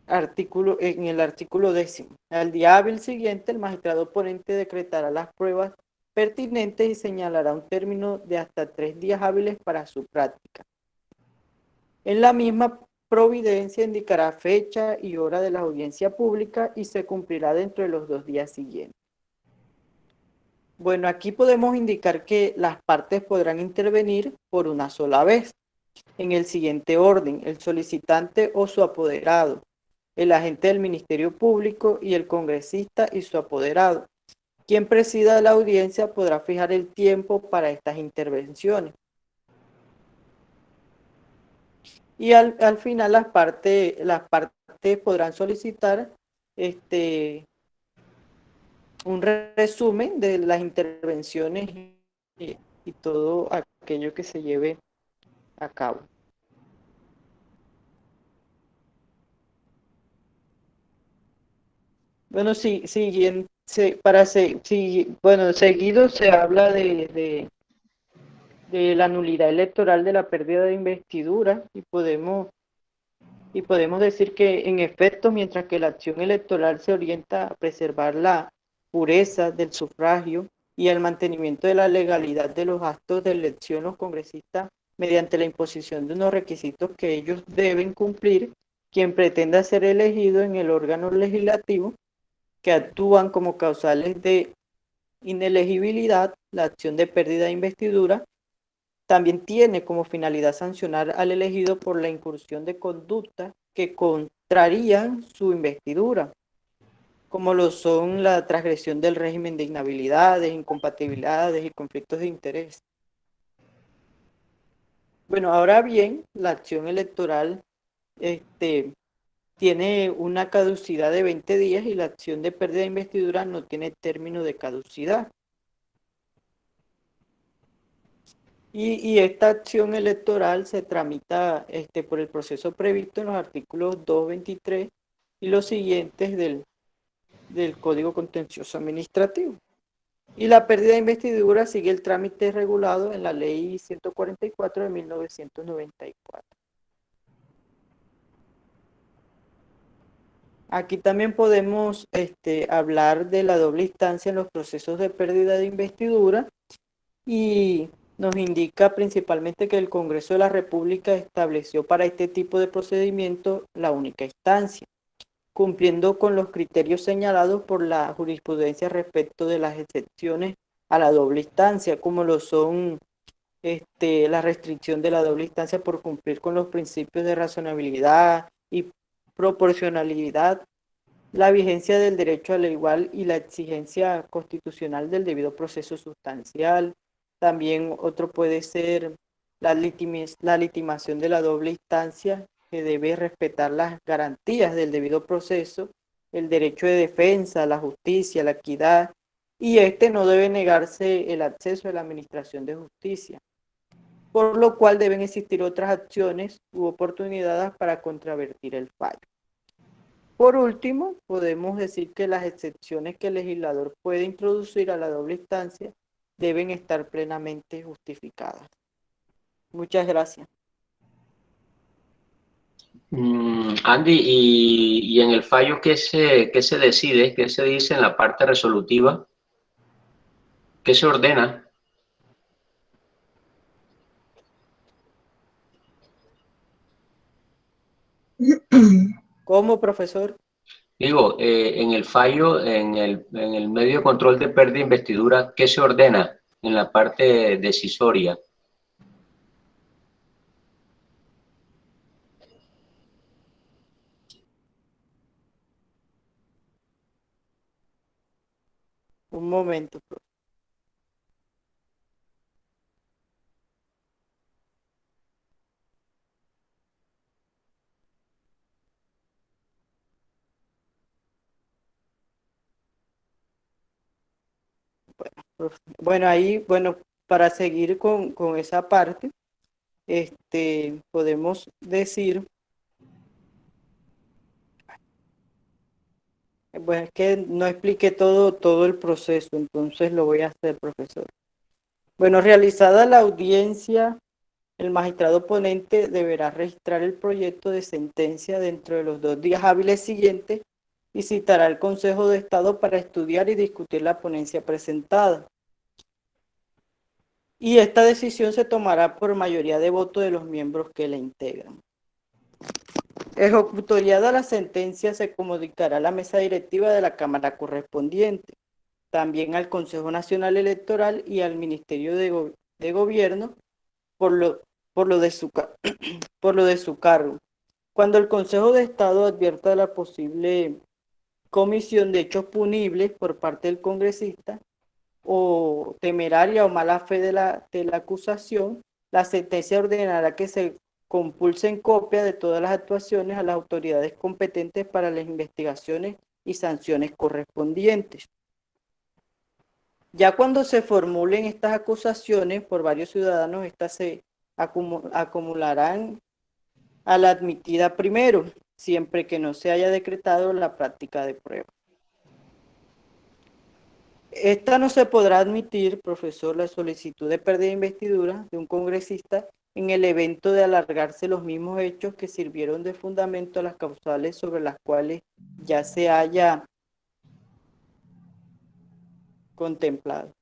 En el artículo 10. Al día hábil siguiente, el magistrado ponente decretará las pruebas pertinentes y señalará un término de hasta 3 días hábiles para su práctica. En la misma providencia indicará fecha y hora de la audiencia pública y se cumplirá dentro de los 2 días siguientes. Bueno, aquí podemos indicar que las partes podrán intervenir por una sola vez, en el siguiente orden: el solicitante o su apoderado, el agente del Ministerio Público y el congresista y su apoderado. Quien presida la audiencia podrá fijar el tiempo para estas intervenciones. Y al final las partes podrán solicitar un resumen de las intervenciones y todo aquello que se lleve a cabo. Bueno, seguido se habla de la nulidad electoral, de la pérdida de investidura, y podemos decir que, en efecto, mientras que la acción electoral se orienta a preservar la pureza del sufragio y el mantenimiento de la legalidad de los actos de elección, los congresistas, mediante la imposición de unos requisitos que ellos deben cumplir, quien pretenda ser elegido en el órgano legislativo, que actúan como causales de inelegibilidad, la acción de pérdida de investidura también tiene como finalidad sancionar al elegido por la incursión de conductas que contrarían su investidura. como lo son la transgresión del régimen de inhabilidades, incompatibilidades y conflictos de interés. Bueno, ahora bien, la acción electoral tiene una caducidad de 20 días y la acción de pérdida de investidura no tiene término de caducidad. Y esta acción electoral se tramita por el proceso previsto en los artículos 223 y los siguientes del Código Contencioso Administrativo. Y la pérdida de investidura sigue el trámite regulado en la Ley 144 de 1994. Aquí también podemos hablar de la doble instancia en los procesos de pérdida de investidura y nos indica principalmente que el Congreso de la República estableció para este tipo de procedimiento la única instancia, cumpliendo con los criterios señalados por la jurisprudencia respecto de las excepciones a la doble instancia, como lo son la restricción de la doble instancia por cumplir con los principios de razonabilidad y proporcionalidad, la vigencia del derecho a la igual y la exigencia constitucional del debido proceso sustancial. También otro puede ser la legitimación de la doble instancia, que debe respetar las garantías del debido proceso, el derecho de defensa, la justicia, la equidad, y no debe negarse el acceso a la administración de justicia, por lo cual deben existir otras acciones u oportunidades para contravertir el fallo. Por último, podemos decir que las excepciones que el legislador puede introducir a la doble instancia deben estar plenamente justificadas. Muchas gracias. Andy, y en el fallo, ¿qué se decide? ¿Qué se dice en la parte resolutiva? ¿Qué se ordena? ¿Cómo, profesor? Digo, en el fallo, en el medio de control de pérdida de investidura, ¿qué se ordena en la parte decisoria? Un momento, profe. Bueno, ahí, para seguir con esa parte, podemos decir, bueno, es que no expliqué todo el proceso, entonces lo voy a hacer, profesor. Bueno, realizada la audiencia, el magistrado ponente deberá registrar el proyecto de sentencia dentro de los 2 días hábiles siguientes y citará al Consejo de Estado para estudiar y discutir la ponencia presentada. Y esta decisión se tomará por mayoría de votos de los miembros que la integran. Ejecutoriada la sentencia, se comunicará a la mesa directiva de la Cámara correspondiente, también al Consejo Nacional Electoral y al Ministerio de Gobierno por lo de su cargo. Cuando el Consejo de Estado advierta la posible comisión de hechos punibles por parte del congresista o temeraria o mala fe de la acusación, la sentencia ordenará que se compulsen copia de todas las actuaciones a las autoridades competentes para las investigaciones y sanciones correspondientes. Ya cuando se formulen estas acusaciones por varios ciudadanos, estas se acumularán a la admitida primero, siempre que no se haya decretado la práctica de prueba. Esta no se podrá admitir, profesor, la solicitud de pérdida de investidura de un congresista en el evento de alargarse los mismos hechos que sirvieron de fundamento a las causales sobre las cuales ya se haya contemplado.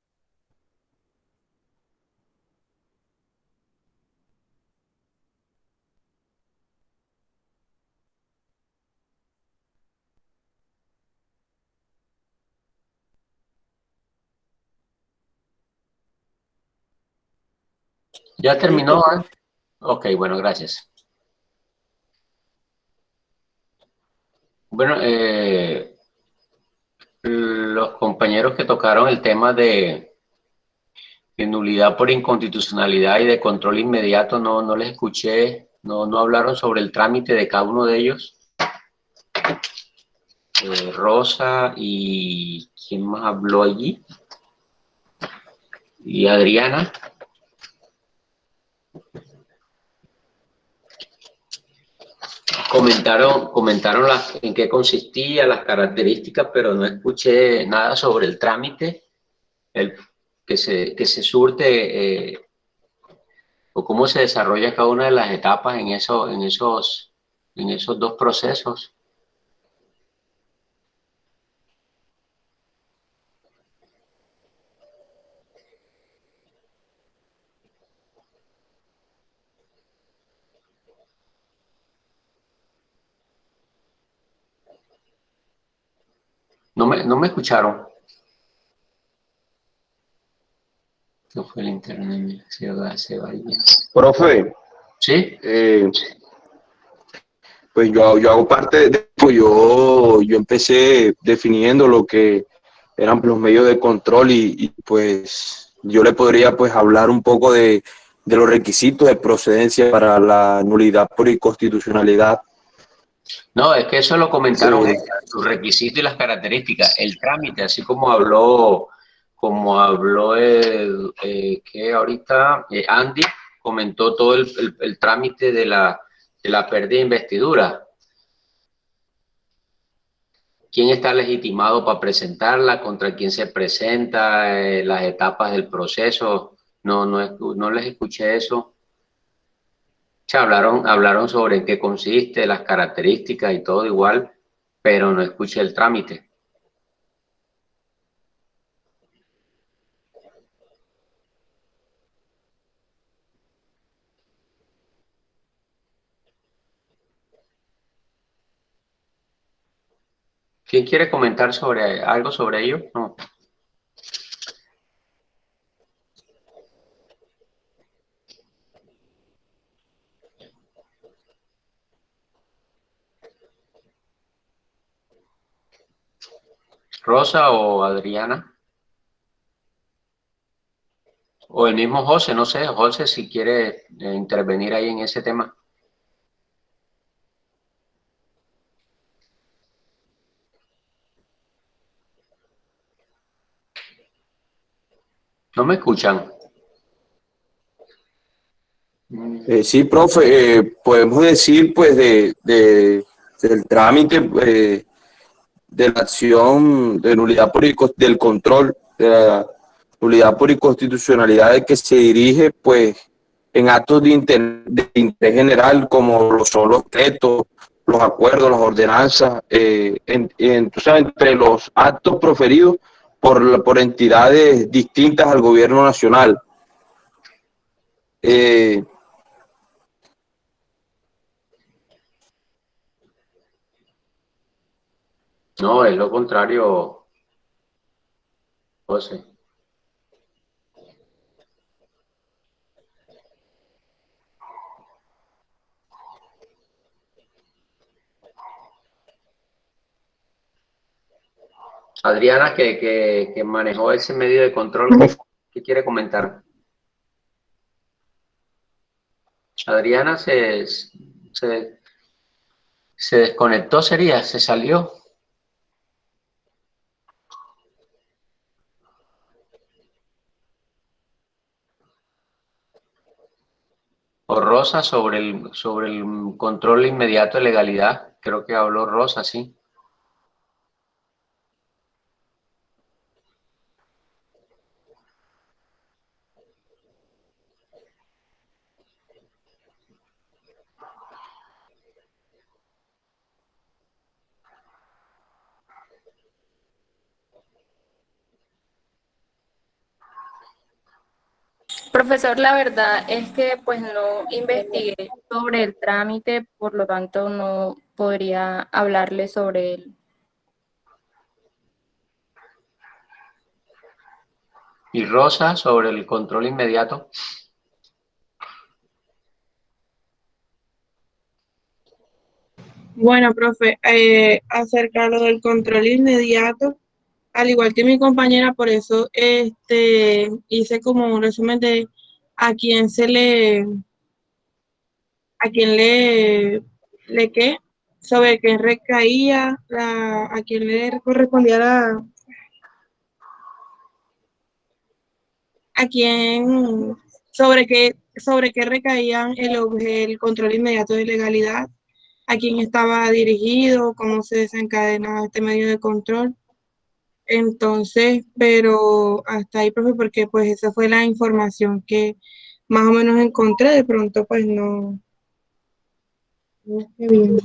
¿Ya terminó? Ok, bueno, gracias. Bueno, los compañeros que tocaron el tema de nulidad por inconstitucionalidad y de control inmediato, no les escuché, no hablaron sobre el trámite de cada uno de ellos. Rosa y ¿quién más habló allí? Y Adriana. Comentaron en qué consistía, las características, pero no escuché nada sobre el trámite, que se surte o cómo se desarrolla cada una de las etapas en esos dos procesos. No me escucharon. No fue el internet, se va bien. Profe. ¿Sí? Pues yo hago parte de esto. Yo empecé definiendo lo que eran los medios de control y pues yo le podría pues hablar un poco de los requisitos de procedencia para la nulidad por inconstitucionalidad. No, es que eso lo comentaron, sus requisitos y las características, el trámite, así como habló que ahorita Andy comentó todo el trámite de la pérdida de investidura. ¿Quién está legitimado para presentarla? ¿Contra quién se presenta? Las etapas del proceso. No les escuché eso. Hablaron sobre en qué consiste, las características y todo igual, pero no escuché el trámite. ¿Quién quiere comentar sobre algo sobre ello? No. Rosa o Adriana. O el mismo José, no sé, José, si quiere intervenir ahí en ese tema. ¿No me escuchan? Sí, profe, podemos decir pues del trámite de la acción de nulidad del control de la nulidad por inconstitucionalidad de que se dirige pues en actos de interés general como lo son los decretos, los acuerdos, las ordenanzas, entre los actos proferidos por entidades distintas al gobierno nacional. No, es lo contrario, José. Adriana, que manejó ese medio de control, ¿qué quiere comentar? Adriana se desconectó, se salió. O Rosa sobre el control inmediato de legalidad, creo que habló Rosa, sí. Profesor, la verdad es que pues no investigué sobre el trámite, por lo tanto no podría hablarle sobre él. Y Rosa sobre el control inmediato. Bueno, profe, acerca de lo del control inmediato, al igual que mi compañera, por eso hice como un resumen de a quién qué, sobre qué recaía, a quién le correspondía a quién, sobre qué recaían el control inmediato de legalidad, a quién estaba dirigido, cómo se desencadenaba este medio de control. Entonces, pero hasta ahí, profe, porque pues esa fue la información que más o menos encontré, de pronto pues no esté bien.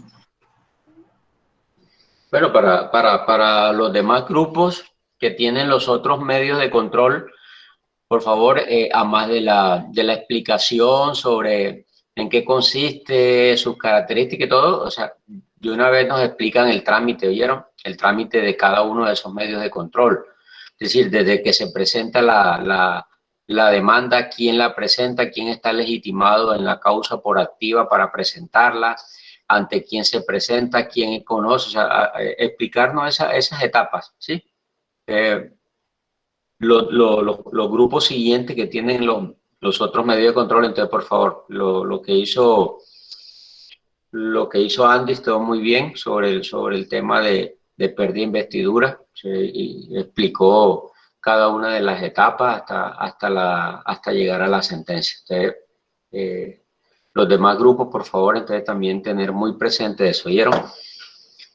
Bueno, para los demás grupos que tienen los otros medios de control, por favor, a más de la explicación sobre en qué consiste, sus características y todo, o sea, de una vez nos explican el trámite, ¿oyeron? El trámite de cada uno de esos medios de control. Es decir, desde que se presenta la demanda, quién la presenta, quién está legitimado en la causa por activa para presentarla, ante quién se presenta, quién conoce, o sea, explicarnos esas etapas, ¿sí? Los grupos siguientes que tienen los otros medios de control. Entonces, por favor, lo que hizo Andy estuvo muy bien sobre el tema de pérdida de investidura, y explicó cada una de las etapas hasta llegar a la sentencia. Entonces, los demás grupos, por favor, entonces también tener muy presente eso, ¿oyeron?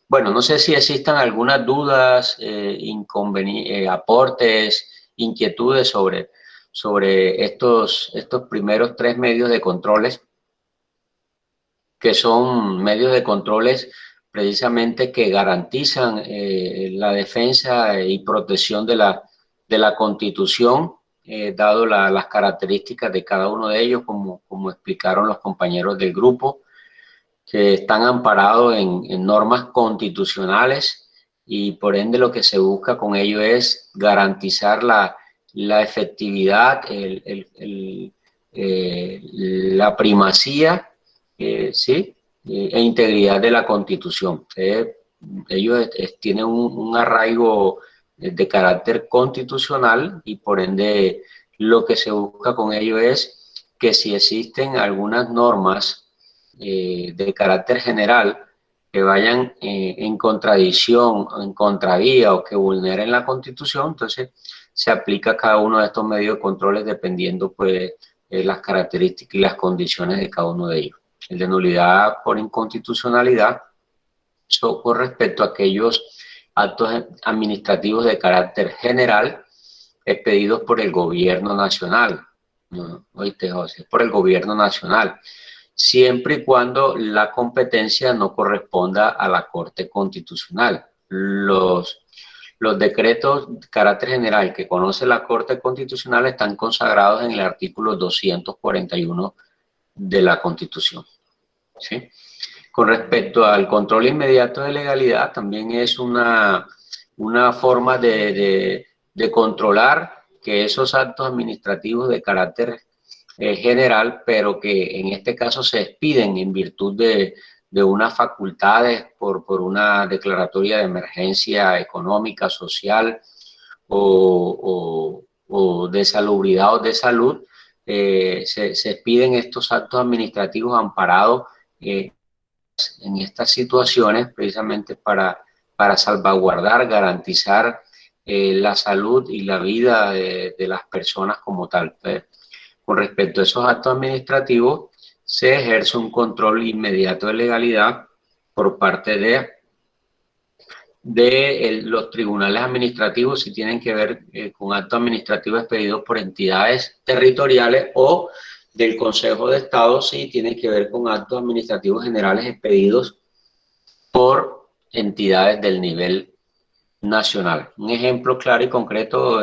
Bueno, no sé si existan algunas dudas, aportes, inquietudes sobre estos primeros 3 medios de controles, que son medios de controles precisamente que garantizan la defensa y protección de la Constitución, dado las características de cada uno de ellos, como explicaron los compañeros del grupo, que están amparados en normas constitucionales, y por ende lo que se busca con ello es garantizar la efectividad, la primacía, ¿sí? E integridad de la Constitución. Ellos tienen un arraigo de carácter constitucional, y por ende lo que se busca con ello es que si existen algunas normas de carácter general que vayan en contradicción, en contravía, o que vulneren la Constitución, entonces se aplica a cada uno de estos medios de controles dependiendo pues las características y las condiciones de cada uno de ellos. El de nulidad por inconstitucionalidad con respecto a aquellos actos administrativos de carácter general expedidos por el gobierno nacional. ¿No? ¿Oíste, José? Por el gobierno nacional, siempre y cuando la competencia no corresponda a la Corte Constitucional. Los decretos de carácter general que conoce la Corte Constitucional están consagrados en el artículo 241 de la Constitución, ¿sí? Con respecto al control inmediato de legalidad, también es una forma de controlar que esos actos administrativos de carácter general, pero que en este caso se expiden en virtud de unas facultades por una declaratoria de emergencia económica, social o de salubridad o de salud, se expiden estos actos administrativos amparados en estas situaciones precisamente para salvaguardar, garantizar la salud y la vida de las personas como tal. Con respecto a esos actos administrativos, se ejerce un control inmediato de legalidad por parte de los tribunales administrativos, si tienen que ver con actos administrativos expedidos por entidades territoriales, o del Consejo de Estado, si tienen que ver con actos administrativos generales expedidos por entidades del nivel nacional. Un ejemplo claro y concreto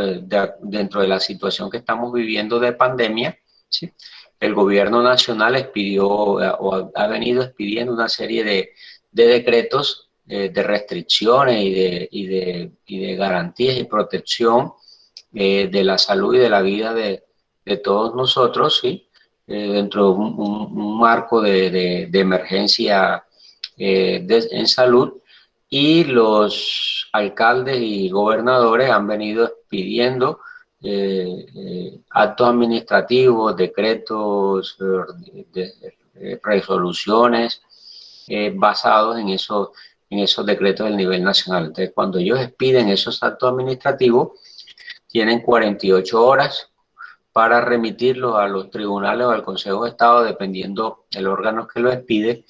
dentro de la situación que estamos viviendo de pandemia, ¿sí? El gobierno nacional expidió o ha venido expidiendo una serie de decretos de restricciones y de garantías y protección de la salud y de la vida de todos nosotros, ¿sí? Dentro de un marco de emergencia en salud, y los alcaldes y gobernadores han venido pidiendo actos administrativos, decretos, resoluciones basados en esos decretos del nivel nacional. Entonces, cuando ellos piden esos actos administrativos, tienen 48 horas para remitirlos a los tribunales o al Consejo de Estado, dependiendo del órgano que lo expide,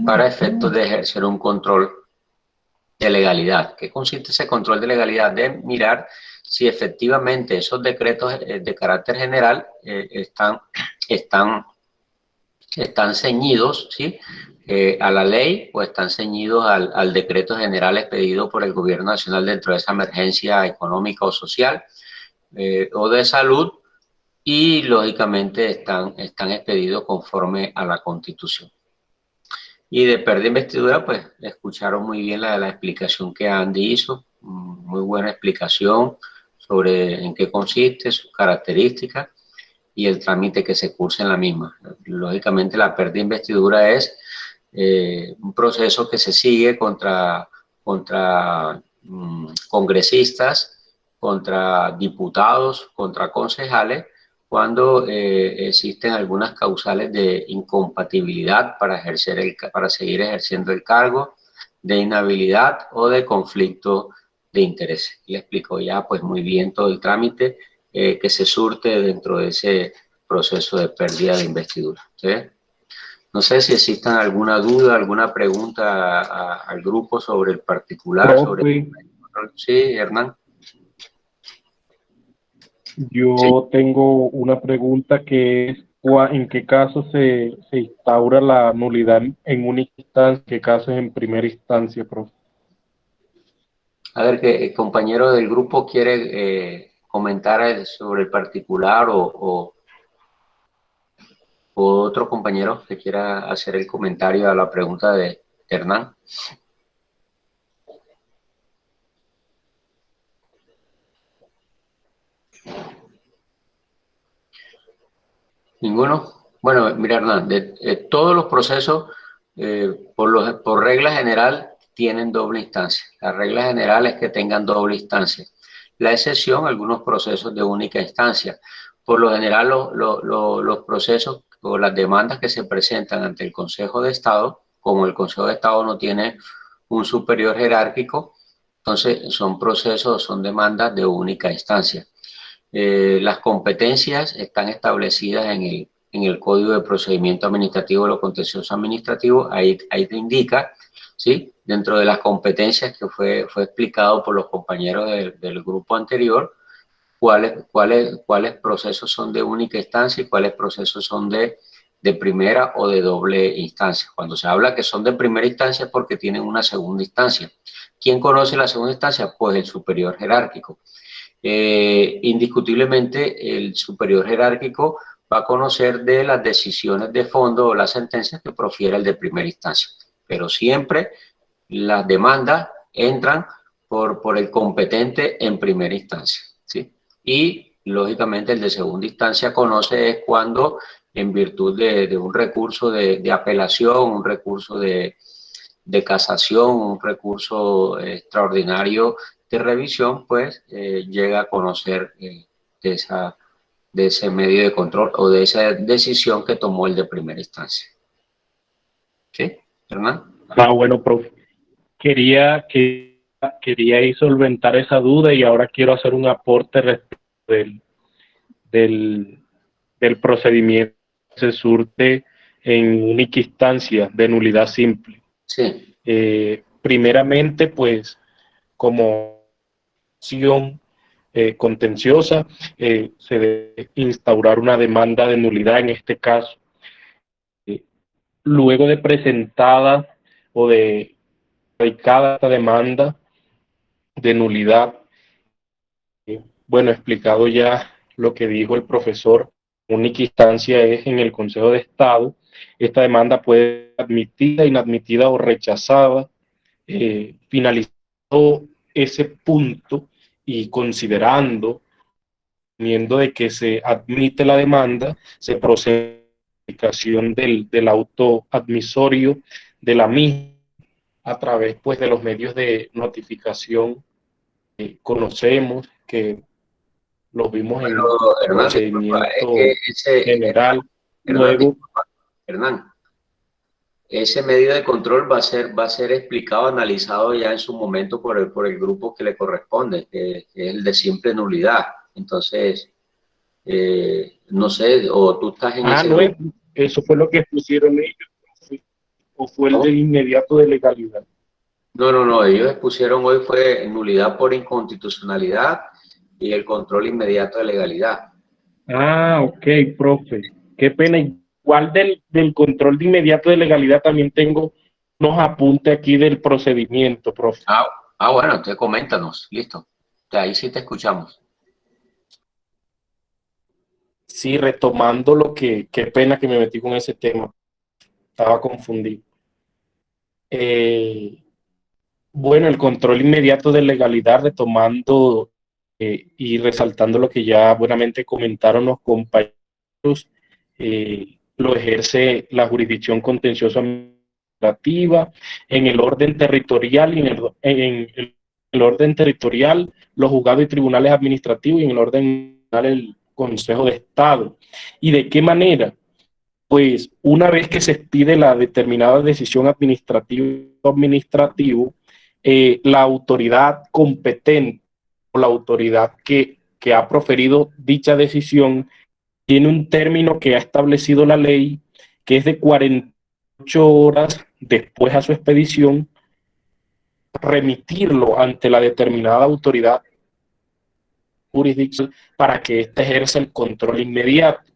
para efectos de ejercer un control de legalidad. ¿Qué consiste ese control de legalidad? De mirar si efectivamente esos decretos de carácter general están ceñidos, ¿sí? A la ley, o están ceñidos al decreto general expedido por el gobierno nacional dentro de esa emergencia económica o social o de salud, y lógicamente están expedidos conforme a la Constitución. Y de pérdida de investidura, pues escucharon muy bien la explicación que Andy hizo, muy buena explicación sobre en qué consiste, sus características y el trámite que se cursa en la misma. Lógicamente la pérdida de investidura es un proceso que se sigue contra congresistas, contra diputados, contra concejales, cuando existen algunas causales de incompatibilidad para seguir ejerciendo el cargo, de inhabilidad o de conflicto de interés. Le explico ya pues muy bien todo el trámite que se surte dentro de ese proceso de pérdida de investidura. ¿Sí? No sé si existan alguna duda, alguna pregunta al grupo sobre el particular. Sí, Hernán. Yo tengo una pregunta que es, ¿en qué caso se instaura la nulidad en única instancia? ¿En qué caso es en primera instancia, profe? A ver, que el compañero del grupo quiere comentar sobre el particular o otro compañero que quiera hacer el comentario a la pregunta de Hernán. ¿Ninguno? Bueno, mira, Hernán, todos los procesos, por regla general, tienen doble instancia. La regla general es que tengan doble instancia. La excepción, algunos procesos de única instancia. Por lo general, los procesos o las demandas que se presentan ante el Consejo de Estado, como el Consejo de Estado no tiene un superior jerárquico, entonces son demandas de única instancia. Las competencias están establecidas en el Código de Procedimiento Administrativo de lo Contencioso Administrativo. Ahí te indica, ¿sí? Dentro de las competencias que fue explicado por los compañeros del grupo anterior, cuáles procesos son de única instancia y cuáles procesos son de primera o de doble instancia. Cuando se habla que son de primera instancia es porque tienen una segunda instancia. ¿Quién conoce la segunda instancia? Pues el superior jerárquico. Indiscutiblemente el superior jerárquico va a conocer de las decisiones de fondo o las sentencias que profiere el de primera instancia, pero siempre las demandas entran por el competente en primera instancia, ¿sí? Y lógicamente el de segunda instancia conoce es cuando, en virtud de un recurso de apelación, un recurso de casación, un recurso extraordinario de revisión, pues llega a conocer de ese medio de control o de esa decisión que tomó el de primera instancia. ¿Sí, Hernán? Bueno, profe. Quería ahí solventar esa duda y ahora quiero hacer un aporte respecto del procedimiento que se surte en única instancia de nulidad simple. Sí. Primeramente, pues, como acción contenciosa, se debe instaurar una demanda de nulidad en este caso. Luego de presentada o de radicada esta demanda de nulidad, bueno, explicado ya lo que dijo el profesor, única instancia es en el Consejo de Estado. Esta demanda puede ser admitida, inadmitida o rechazada. Finalizado ese punto y considerando, teniendo de que se admite la demanda, se procede a la aplicación del auto admisorio de la misma, a través pues de los medios de notificación que conocemos, que los vimos en Pero, el Hernán, disculpa, es que general. Hernán, Luego, disculpa, Hernán, ese medio de control va a ser explicado, analizado ya en su momento por el grupo que le corresponde, que es el de simple nulidad. Entonces, no sé, o tú estás en ese no, grupo. eso fue lo que expusieron ellos, o fue el ¿Cómo? de inmediato de legalidad. No, ellos expusieron hoy fue nulidad por inconstitucionalidad y el control inmediato de legalidad. Ok, profe. Qué pena. Igual del control de inmediato de legalidad también tengo unos apuntes aquí del procedimiento, profe. Bueno, entonces coméntanos, listo. Ahí sí te escuchamos. Sí, retomando qué pena que me metí con ese tema. Estaba confundido. Bueno, el control inmediato de legalidad, retomando y resaltando lo que ya buenamente comentaron los compañeros, lo ejerce la jurisdicción contencioso administrativa en el orden territorial y en el orden territorial, los juzgados y tribunales administrativos, y en el orden el Consejo de Estado. ¿Y de qué manera? Pues una vez que se expide la determinada decisión administrativo, la autoridad competente o la autoridad que ha proferido dicha decisión tiene un término que ha establecido la ley, que es de 48 horas después a su expedición, remitirlo ante la determinada autoridad jurisdiccional para que ésta ejerza el control inmediato.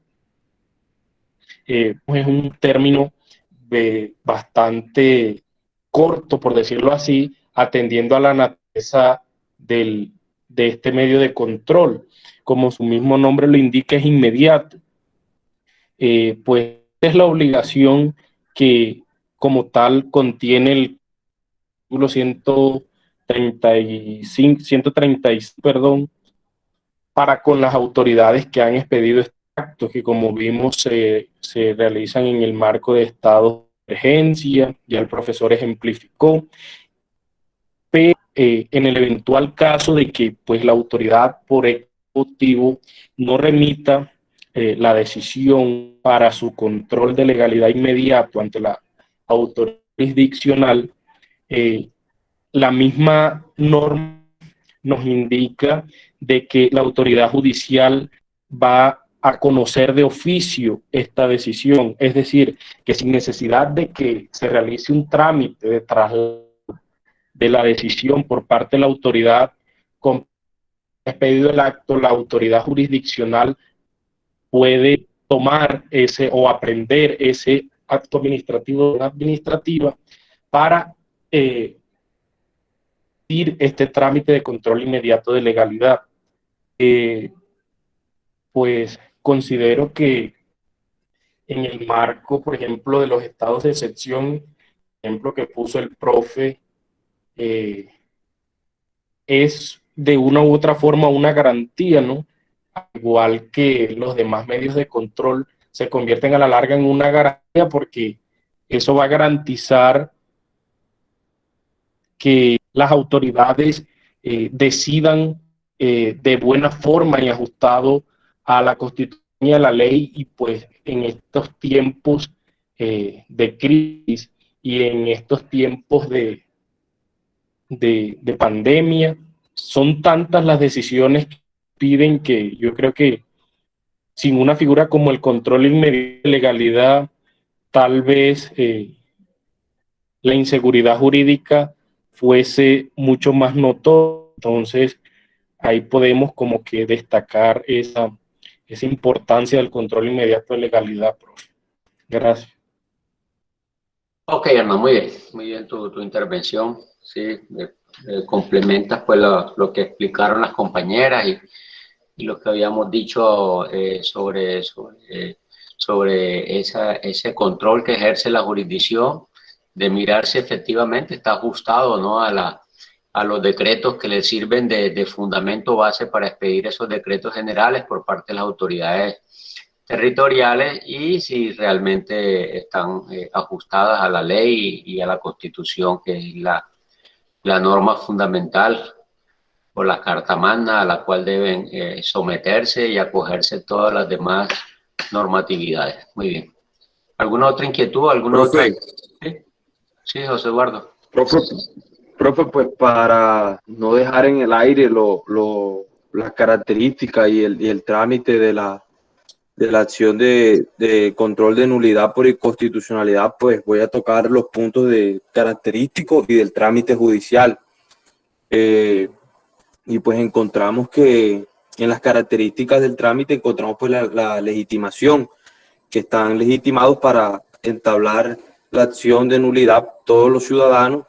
Es un término bastante corto, por decirlo así, atendiendo a la naturaleza de este medio de control. Como su mismo nombre lo indica, es inmediato. Pues es la obligación que como tal contiene el artículo 135, para con las autoridades que han expedido estos actos, que como vimos se realizan en el marco de estado de emergencia, ya el profesor ejemplificó, pero en el eventual caso de que pues la autoridad por X motivo no remita la decisión para su control de legalidad inmediato ante la autoridad jurisdiccional, la misma norma nos indica de que la autoridad judicial va a conocer de oficio esta decisión, es decir, que sin necesidad de que se realice un trámite de traslado de la decisión por parte de la autoridad, con expedido el acto, la autoridad jurisdiccional puede tomar ese o aprender ese acto administrativa para este trámite de control inmediato de legalidad. Pues considero que en el marco, por ejemplo, de los estados de excepción, ejemplo que puso el profe, es de una u otra forma una garantía, ¿no? Al igual que los demás medios de control se convierten a la larga en una garantía, porque eso va a garantizar que las autoridades decidan de buena forma y ajustado a la Constitución y a la ley, y pues en estos tiempos de crisis y en estos tiempos de pandemia, son tantas las decisiones que piden que yo creo que sin una figura como el control inmediato de legalidad, tal vez la inseguridad jurídica fuese mucho más notoria. Entonces, ahí podemos como que destacar esa importancia del control inmediato de legalidad, profe. Gracias. Ok, Hernán, muy bien tu intervención. Sí, complementas pues lo que explicaron las compañeras y lo que habíamos dicho sobre ese control que ejerce la jurisdicción, de mirar si efectivamente está ajustado, ¿no?, a los decretos que le sirven de fundamento base para expedir esos decretos generales por parte de las autoridades territoriales y si realmente están ajustadas a la ley y a la Constitución, que es la norma fundamental o la Carta Magna a la cual deben someterse y acogerse todas las demás normatividades. Muy bien. ¿Alguna otra inquietud? ¿Alguna otra? ¿Sí? Sí, José Eduardo. Profe, pues para no dejar en el aire las características y el trámite de la acción de control de nulidad por inconstitucionalidad, pues voy a tocar los puntos de característicos y del trámite judicial. Y pues encontramos que en las características del trámite encontramos pues la legitimación, que están legitimados para entablar la acción de nulidad todos los ciudadanos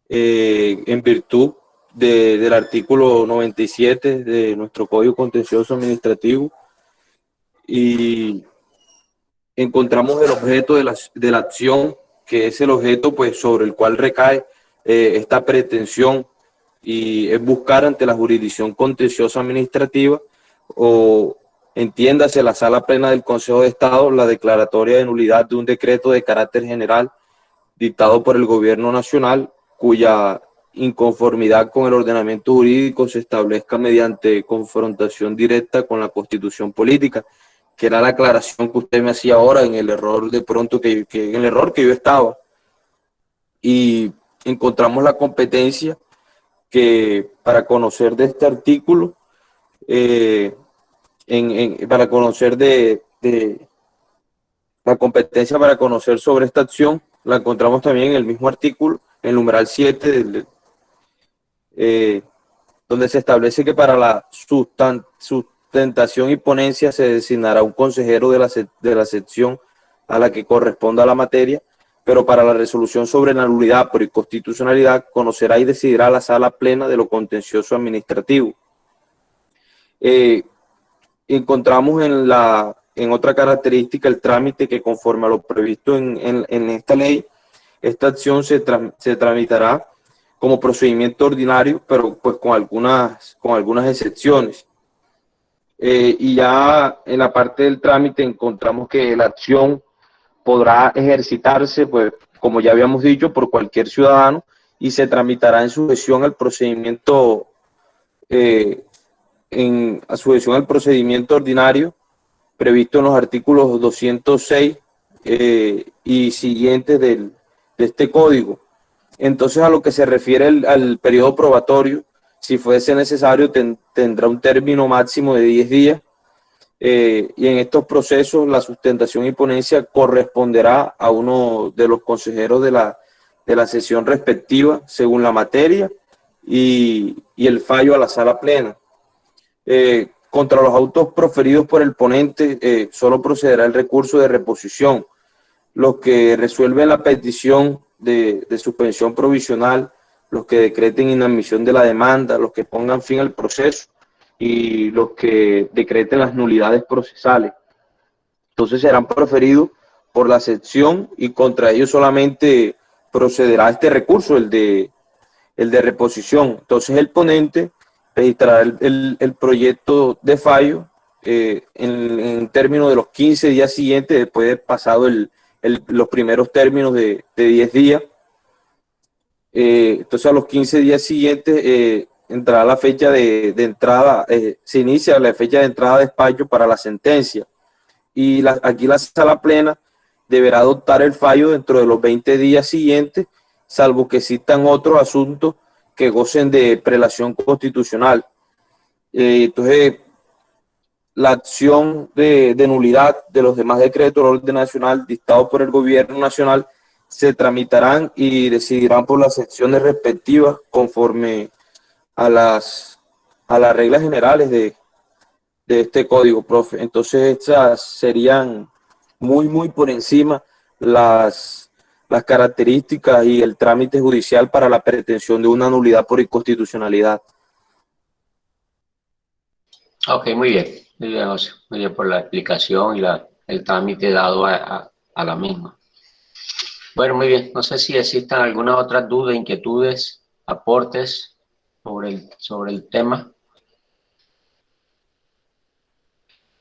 en virtud del artículo 97 de nuestro Código Contencioso Administrativo, y encontramos el objeto de la acción, que es el objeto pues sobre el cual recae esta pretensión, y es buscar ante la jurisdicción contenciosa administrativa, o entiéndase la Sala Plena del Consejo de Estado, la declaratoria de nulidad de un decreto de carácter general dictado por el Gobierno Nacional, cuya inconformidad con el ordenamiento jurídico se establezca mediante confrontación directa con la Constitución política, que era la aclaración que usted me hacía ahora en el error de pronto en el error que yo estaba. Y encontramos la competencia que para conocer de este artículo, para conocer la competencia para conocer sobre esta acción, la encontramos también en el mismo artículo, en el numeral 7, donde se establece que para la sustentación y ponencia se designará un consejero de la sección a la que corresponda la materia, pero para la resolución sobre la nulidad por inconstitucionalidad conocerá y decidirá la Sala Plena de lo Contencioso Administrativo. Encontramos en otra característica el trámite, que conforme a lo previsto en esta ley, esta acción se tramitará como procedimiento ordinario, pero pues con algunas excepciones. Y ya en la parte del trámite encontramos que la acción podrá ejercitarse, pues como ya habíamos dicho, por cualquier ciudadano, y se tramitará en sujeción al procedimiento ordinario previsto en los artículos 206 y siguientes de este código. Entonces, a lo que se refiere al periodo probatorio, si fuese necesario, tendrá un término máximo de 10 días, y en estos procesos la sustentación y ponencia corresponderá a uno de los consejeros de la sesión respectiva, según la materia, y el fallo a la Sala Plena. Contra los autos proferidos por el ponente, solo procederá el recurso de reposición. Los que resuelven la petición de suspensión provisional, los que decreten inadmisión de la demanda, los que pongan fin al proceso y los que decreten las nulidades procesales. Entonces serán proferidos por la sección, y contra ellos solamente procederá este recurso, el de reposición. Entonces el ponente registrará el proyecto de fallo en términos de los 15 días siguientes, después de pasado los primeros términos de 10 días. Entonces a los 15 días siguientes entrará la fecha de entrada, se inicia la fecha de entrada de despacho para la sentencia, y aquí la Sala Plena deberá adoptar el fallo dentro de los 20 días siguientes, salvo que existan otros asuntos que gocen de prelación constitucional. Entonces, la acción de nulidad de los demás decretos del orden nacional dictados por el Gobierno Nacional se tramitarán y decidirán por las secciones respectivas conforme a las reglas generales de este código, profe. Entonces, estas serían muy por encima las características y el trámite judicial para la pretensión de una nulidad por inconstitucionalidad. Ok, muy bien, José. Muy bien por la explicación y el trámite dado a la misma. Bueno, muy bien. No sé si existan alguna otra duda, inquietudes, aportes sobre el tema.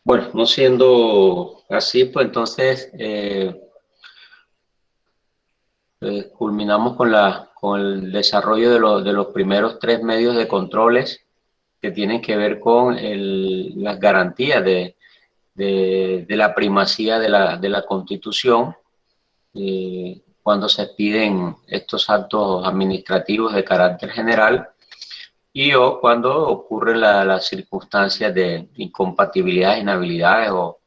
Bueno, no siendo así, pues entonces culminamos con el desarrollo de los primeros 3 medios de controles que tienen que ver con las garantías de la primacía de la Constitución cuando se piden estos actos administrativos de carácter general y o cuando ocurren las circunstancias de incompatibilidades, inhabilidades o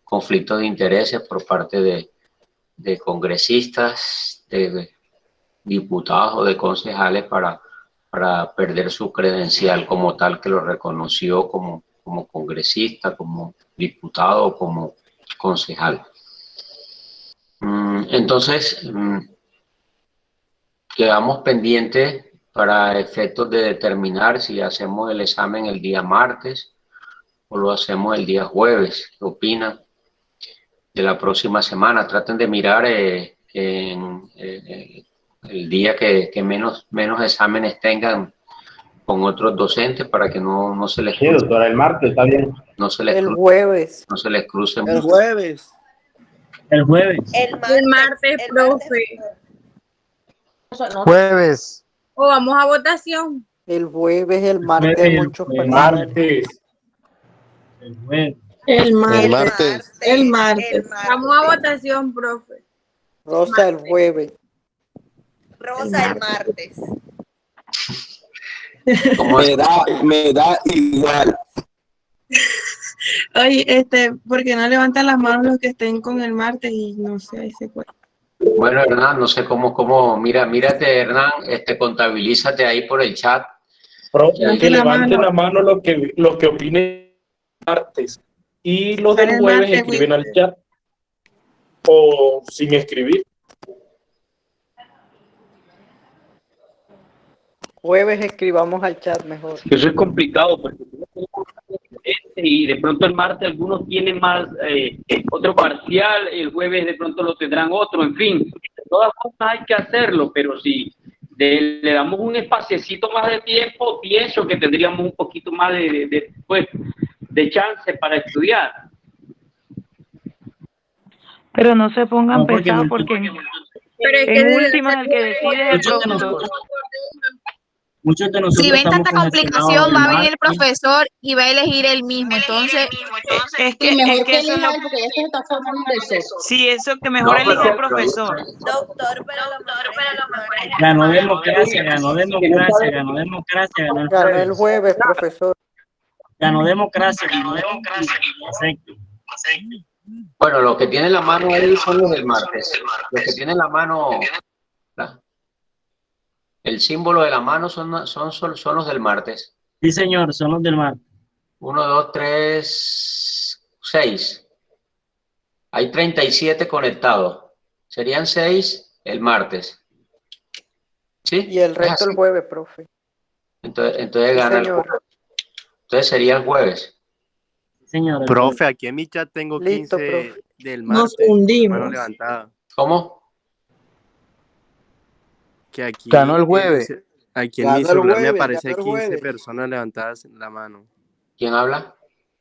conflictos de intereses por parte de congresistas, de diputados o de concejales para perder su credencial como tal que lo reconoció como congresista, como diputado o como concejal. Entonces, quedamos pendientes para efectos de determinar si hacemos el examen el día martes o lo hacemos el día jueves. ¿Qué opinan de la próxima semana? Traten de mirar el día que menos exámenes tengan con otros docentes para que no se les cruce. Sí, doctora, el martes está bien. No se les El cruce, jueves. no se les cruce El mucho. jueves. El jueves. El martes, profe. Jueves. O vamos a votación. El jueves, el martes, hay muchos martes. El jueves. El martes. El martes. El martes. Vamos a votación, profe. Rosa, el jueves. Rosa, el martes. Me da igual. Oye, ¿por qué no levantan las manos los que estén con el martes y no sé, ahí se puede? Bueno, Hernán, no sé mírate, Hernán, contabilízate ahí por el chat. Profe, que levanten la mano los que opinen martes y los del jueves escriben al chat o sin escribir. Jueves escribamos al chat mejor. Eso es complicado porque y de pronto el martes algunos tienen más otro parcial, el jueves de pronto lo tendrán otro, en fin, de todas formas hay que hacerlo, pero si le damos un espaciecito más de tiempo, pienso que tendríamos un poquito más de chance para estudiar. Pero no se pongan pesados porque Pero es en última el que decide es el profesor. Muchos de nosotros Si ven estamos tanta complicación, va a venir el profesor y va a elegir el mismo. Entonces, es que mejor que eso es lo porque ya se está formando el sol. sí, eso que mejor elige el profesor. Doctor, pero lo mejor Ganó democracia, ganó democracia, ganó democracia, ganó el Ganó jueves. el jueves, profesor. Ganó democracia, ganó democracia. Acepto. Bueno, los que tienen la mano ahí son los del martes. Los que tienen la mano, el símbolo de la mano son los del martes. Sí, señor, son los del martes. 1, 2, 3, 6. Hay 37 conectados. Serían 6 el martes. ¿Sí? Y el resto el jueves, profe. Entonces gana el jueves. Entonces sería el jueves. Señor. Profe, aquí en mi chat tengo 15 Listo, profe. del martes. Nos hundimos. Mano levantada. ¿Cómo? Que aquí, Ganó el jueves. Aquí en Ganó mi el celular me jueves, aparece ganó el 15 jueves. personas levantadas en la mano. ¿Quién habla?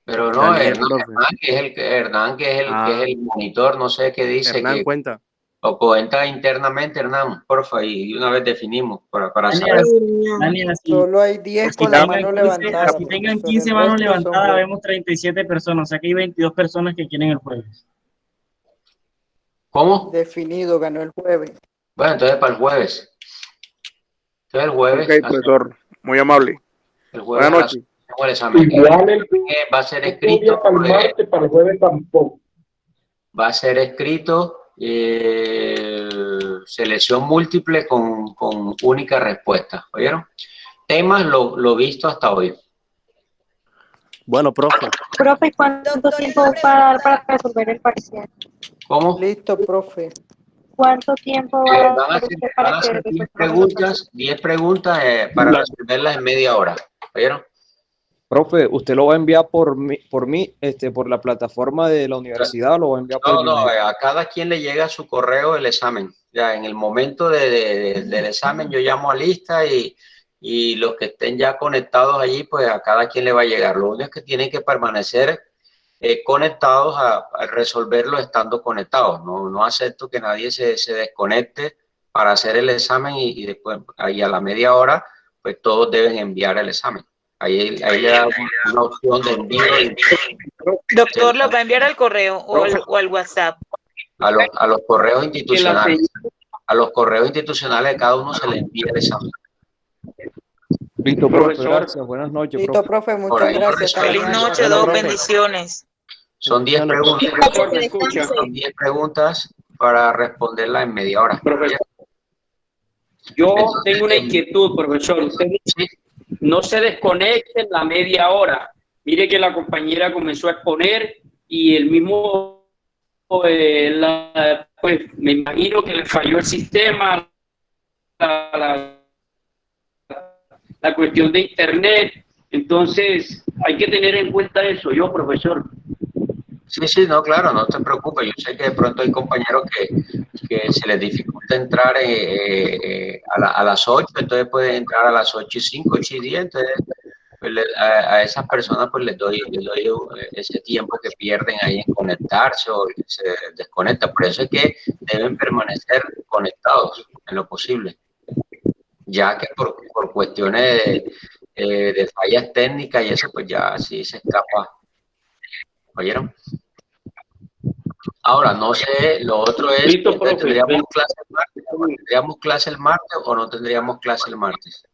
Pero no, Daniel, Hernán, profe. Hernán, que es el monitor, no sé qué dice. Hernán, cuenta. O cuenta internamente, Hernán, porfa, y una vez definimos para saber. Daniel, así, Solo hay 10 con la mano levantada. así tengan profesor. 15 El manos resto son levantadas, jueves. vemos 37 personas, o sea que hay 22 personas que quieren el jueves. ¿Cómo? Definido, ganó el jueves. Bueno, entonces para el jueves. Entonces el jueves. Ok, profesor. Muy amable. El jueves Buenas noches. hacemos el examen. Igual Va a ser escrito. para el martes, para el jueves tampoco. Va a ser escrito selección múltiple con única respuesta. ¿Oyeron? Temas lo visto hasta hoy. Bueno, profe. Profe, ¿cuánto tiempo va a dar para resolver el parcial? ¿Cómo? Listo, profe. ¿Cuánto tiempo va a Van a dar hacer, usted van a para hacer que 10 preguntas para resolverlas en media hora. ¿Oyeron? Profe, ¿usted lo va a enviar por la plataforma de la universidad o lo va a enviar por No, email? a cada quien le llega a su correo el examen. Ya en el momento del examen yo llamo a lista y los que estén ya conectados allí, pues a cada quien le va a llegar. Lo único es que tienen que permanecer conectados a resolverlo estando conectados. No acepto que nadie se desconecte para hacer el examen y después, ahí a la media hora, pues todos deben enviar el examen. Ahí le da una opción de envío. Doctor, ¿lo va a enviar al correo o al WhatsApp? A los correos institucionales. A los correos institucionales de cada uno se le envía el examen. Listo, profe, gracias. Buenas noches, Listo, profe, muchas gracias. Feliz noche, dos bendiciones. Son 10 preguntas. Profesor, ¿me escucha? Son 10 preguntas para responderlas en media hora. Profesor, yo tengo una inquietud, profesor. Usted no se desconecte en la media hora. Mire que la compañera comenzó a exponer y el mismo, pues me imagino que le falló el sistema, la cuestión de internet. Entonces, hay que tener en cuenta eso, profesor. Sí, no, claro, no te preocupes. Yo sé que de pronto hay compañeros que se les dificulta entrar a las 8, entonces pueden entrar a las 8:05, 8:10, entonces pues, a esas personas pues les doy ese tiempo que pierden ahí en conectarse o que se desconectan. Por eso es que deben permanecer conectados en lo posible, ya que por cuestiones de fallas técnicas y eso pues ya sí se escapa. ¿Oyeron? Ahora, no sé, lo otro es, Listo, profe. ¿tendríamos clase el martes o no tendríamos clase el martes?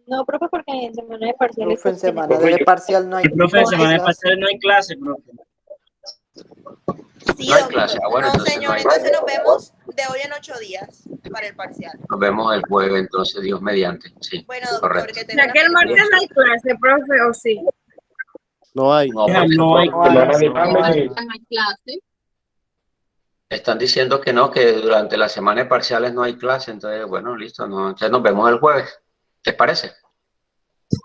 No, profe, porque en semana de parciales. Profe, en semana de parcial no hay. Profe, en semana de parciales no hay clase, profe. Sí, No hay doctor. clase. Ah, bueno, No, entonces señor, no hay entonces nos vemos de hoy en 8 días para el parcial. Nos vemos el jueves, entonces, Dios mediante. Sí, Bueno, doctor, correcto. que O tenga sea, que el una martes no hay clase, profe, ¿o sí? No hay. No, No hay clase. Están diciendo que no, que durante la semana de parciales no hay clase, entonces, bueno, listo. No, entonces nos vemos el jueves. ¿Te parece?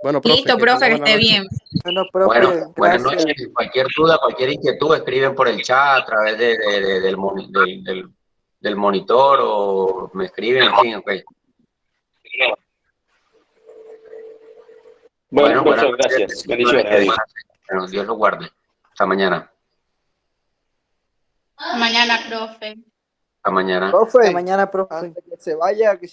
Bueno, profe, Listo, profe, que esté bien. Bueno, profe, Bueno, buenas gracias. noches. Cualquier duda, cualquier inquietud, escriben por el chat a través del monitor o me escriben, en fin, ok. Bueno, buenas profesor, noches. gracias. Bendiciones. Adiós. Bueno, Dios lo guarde. Hasta mañana. Mañana, profe. Hasta mañana. Profe, Hasta mañana, profe. antes que se vaya, que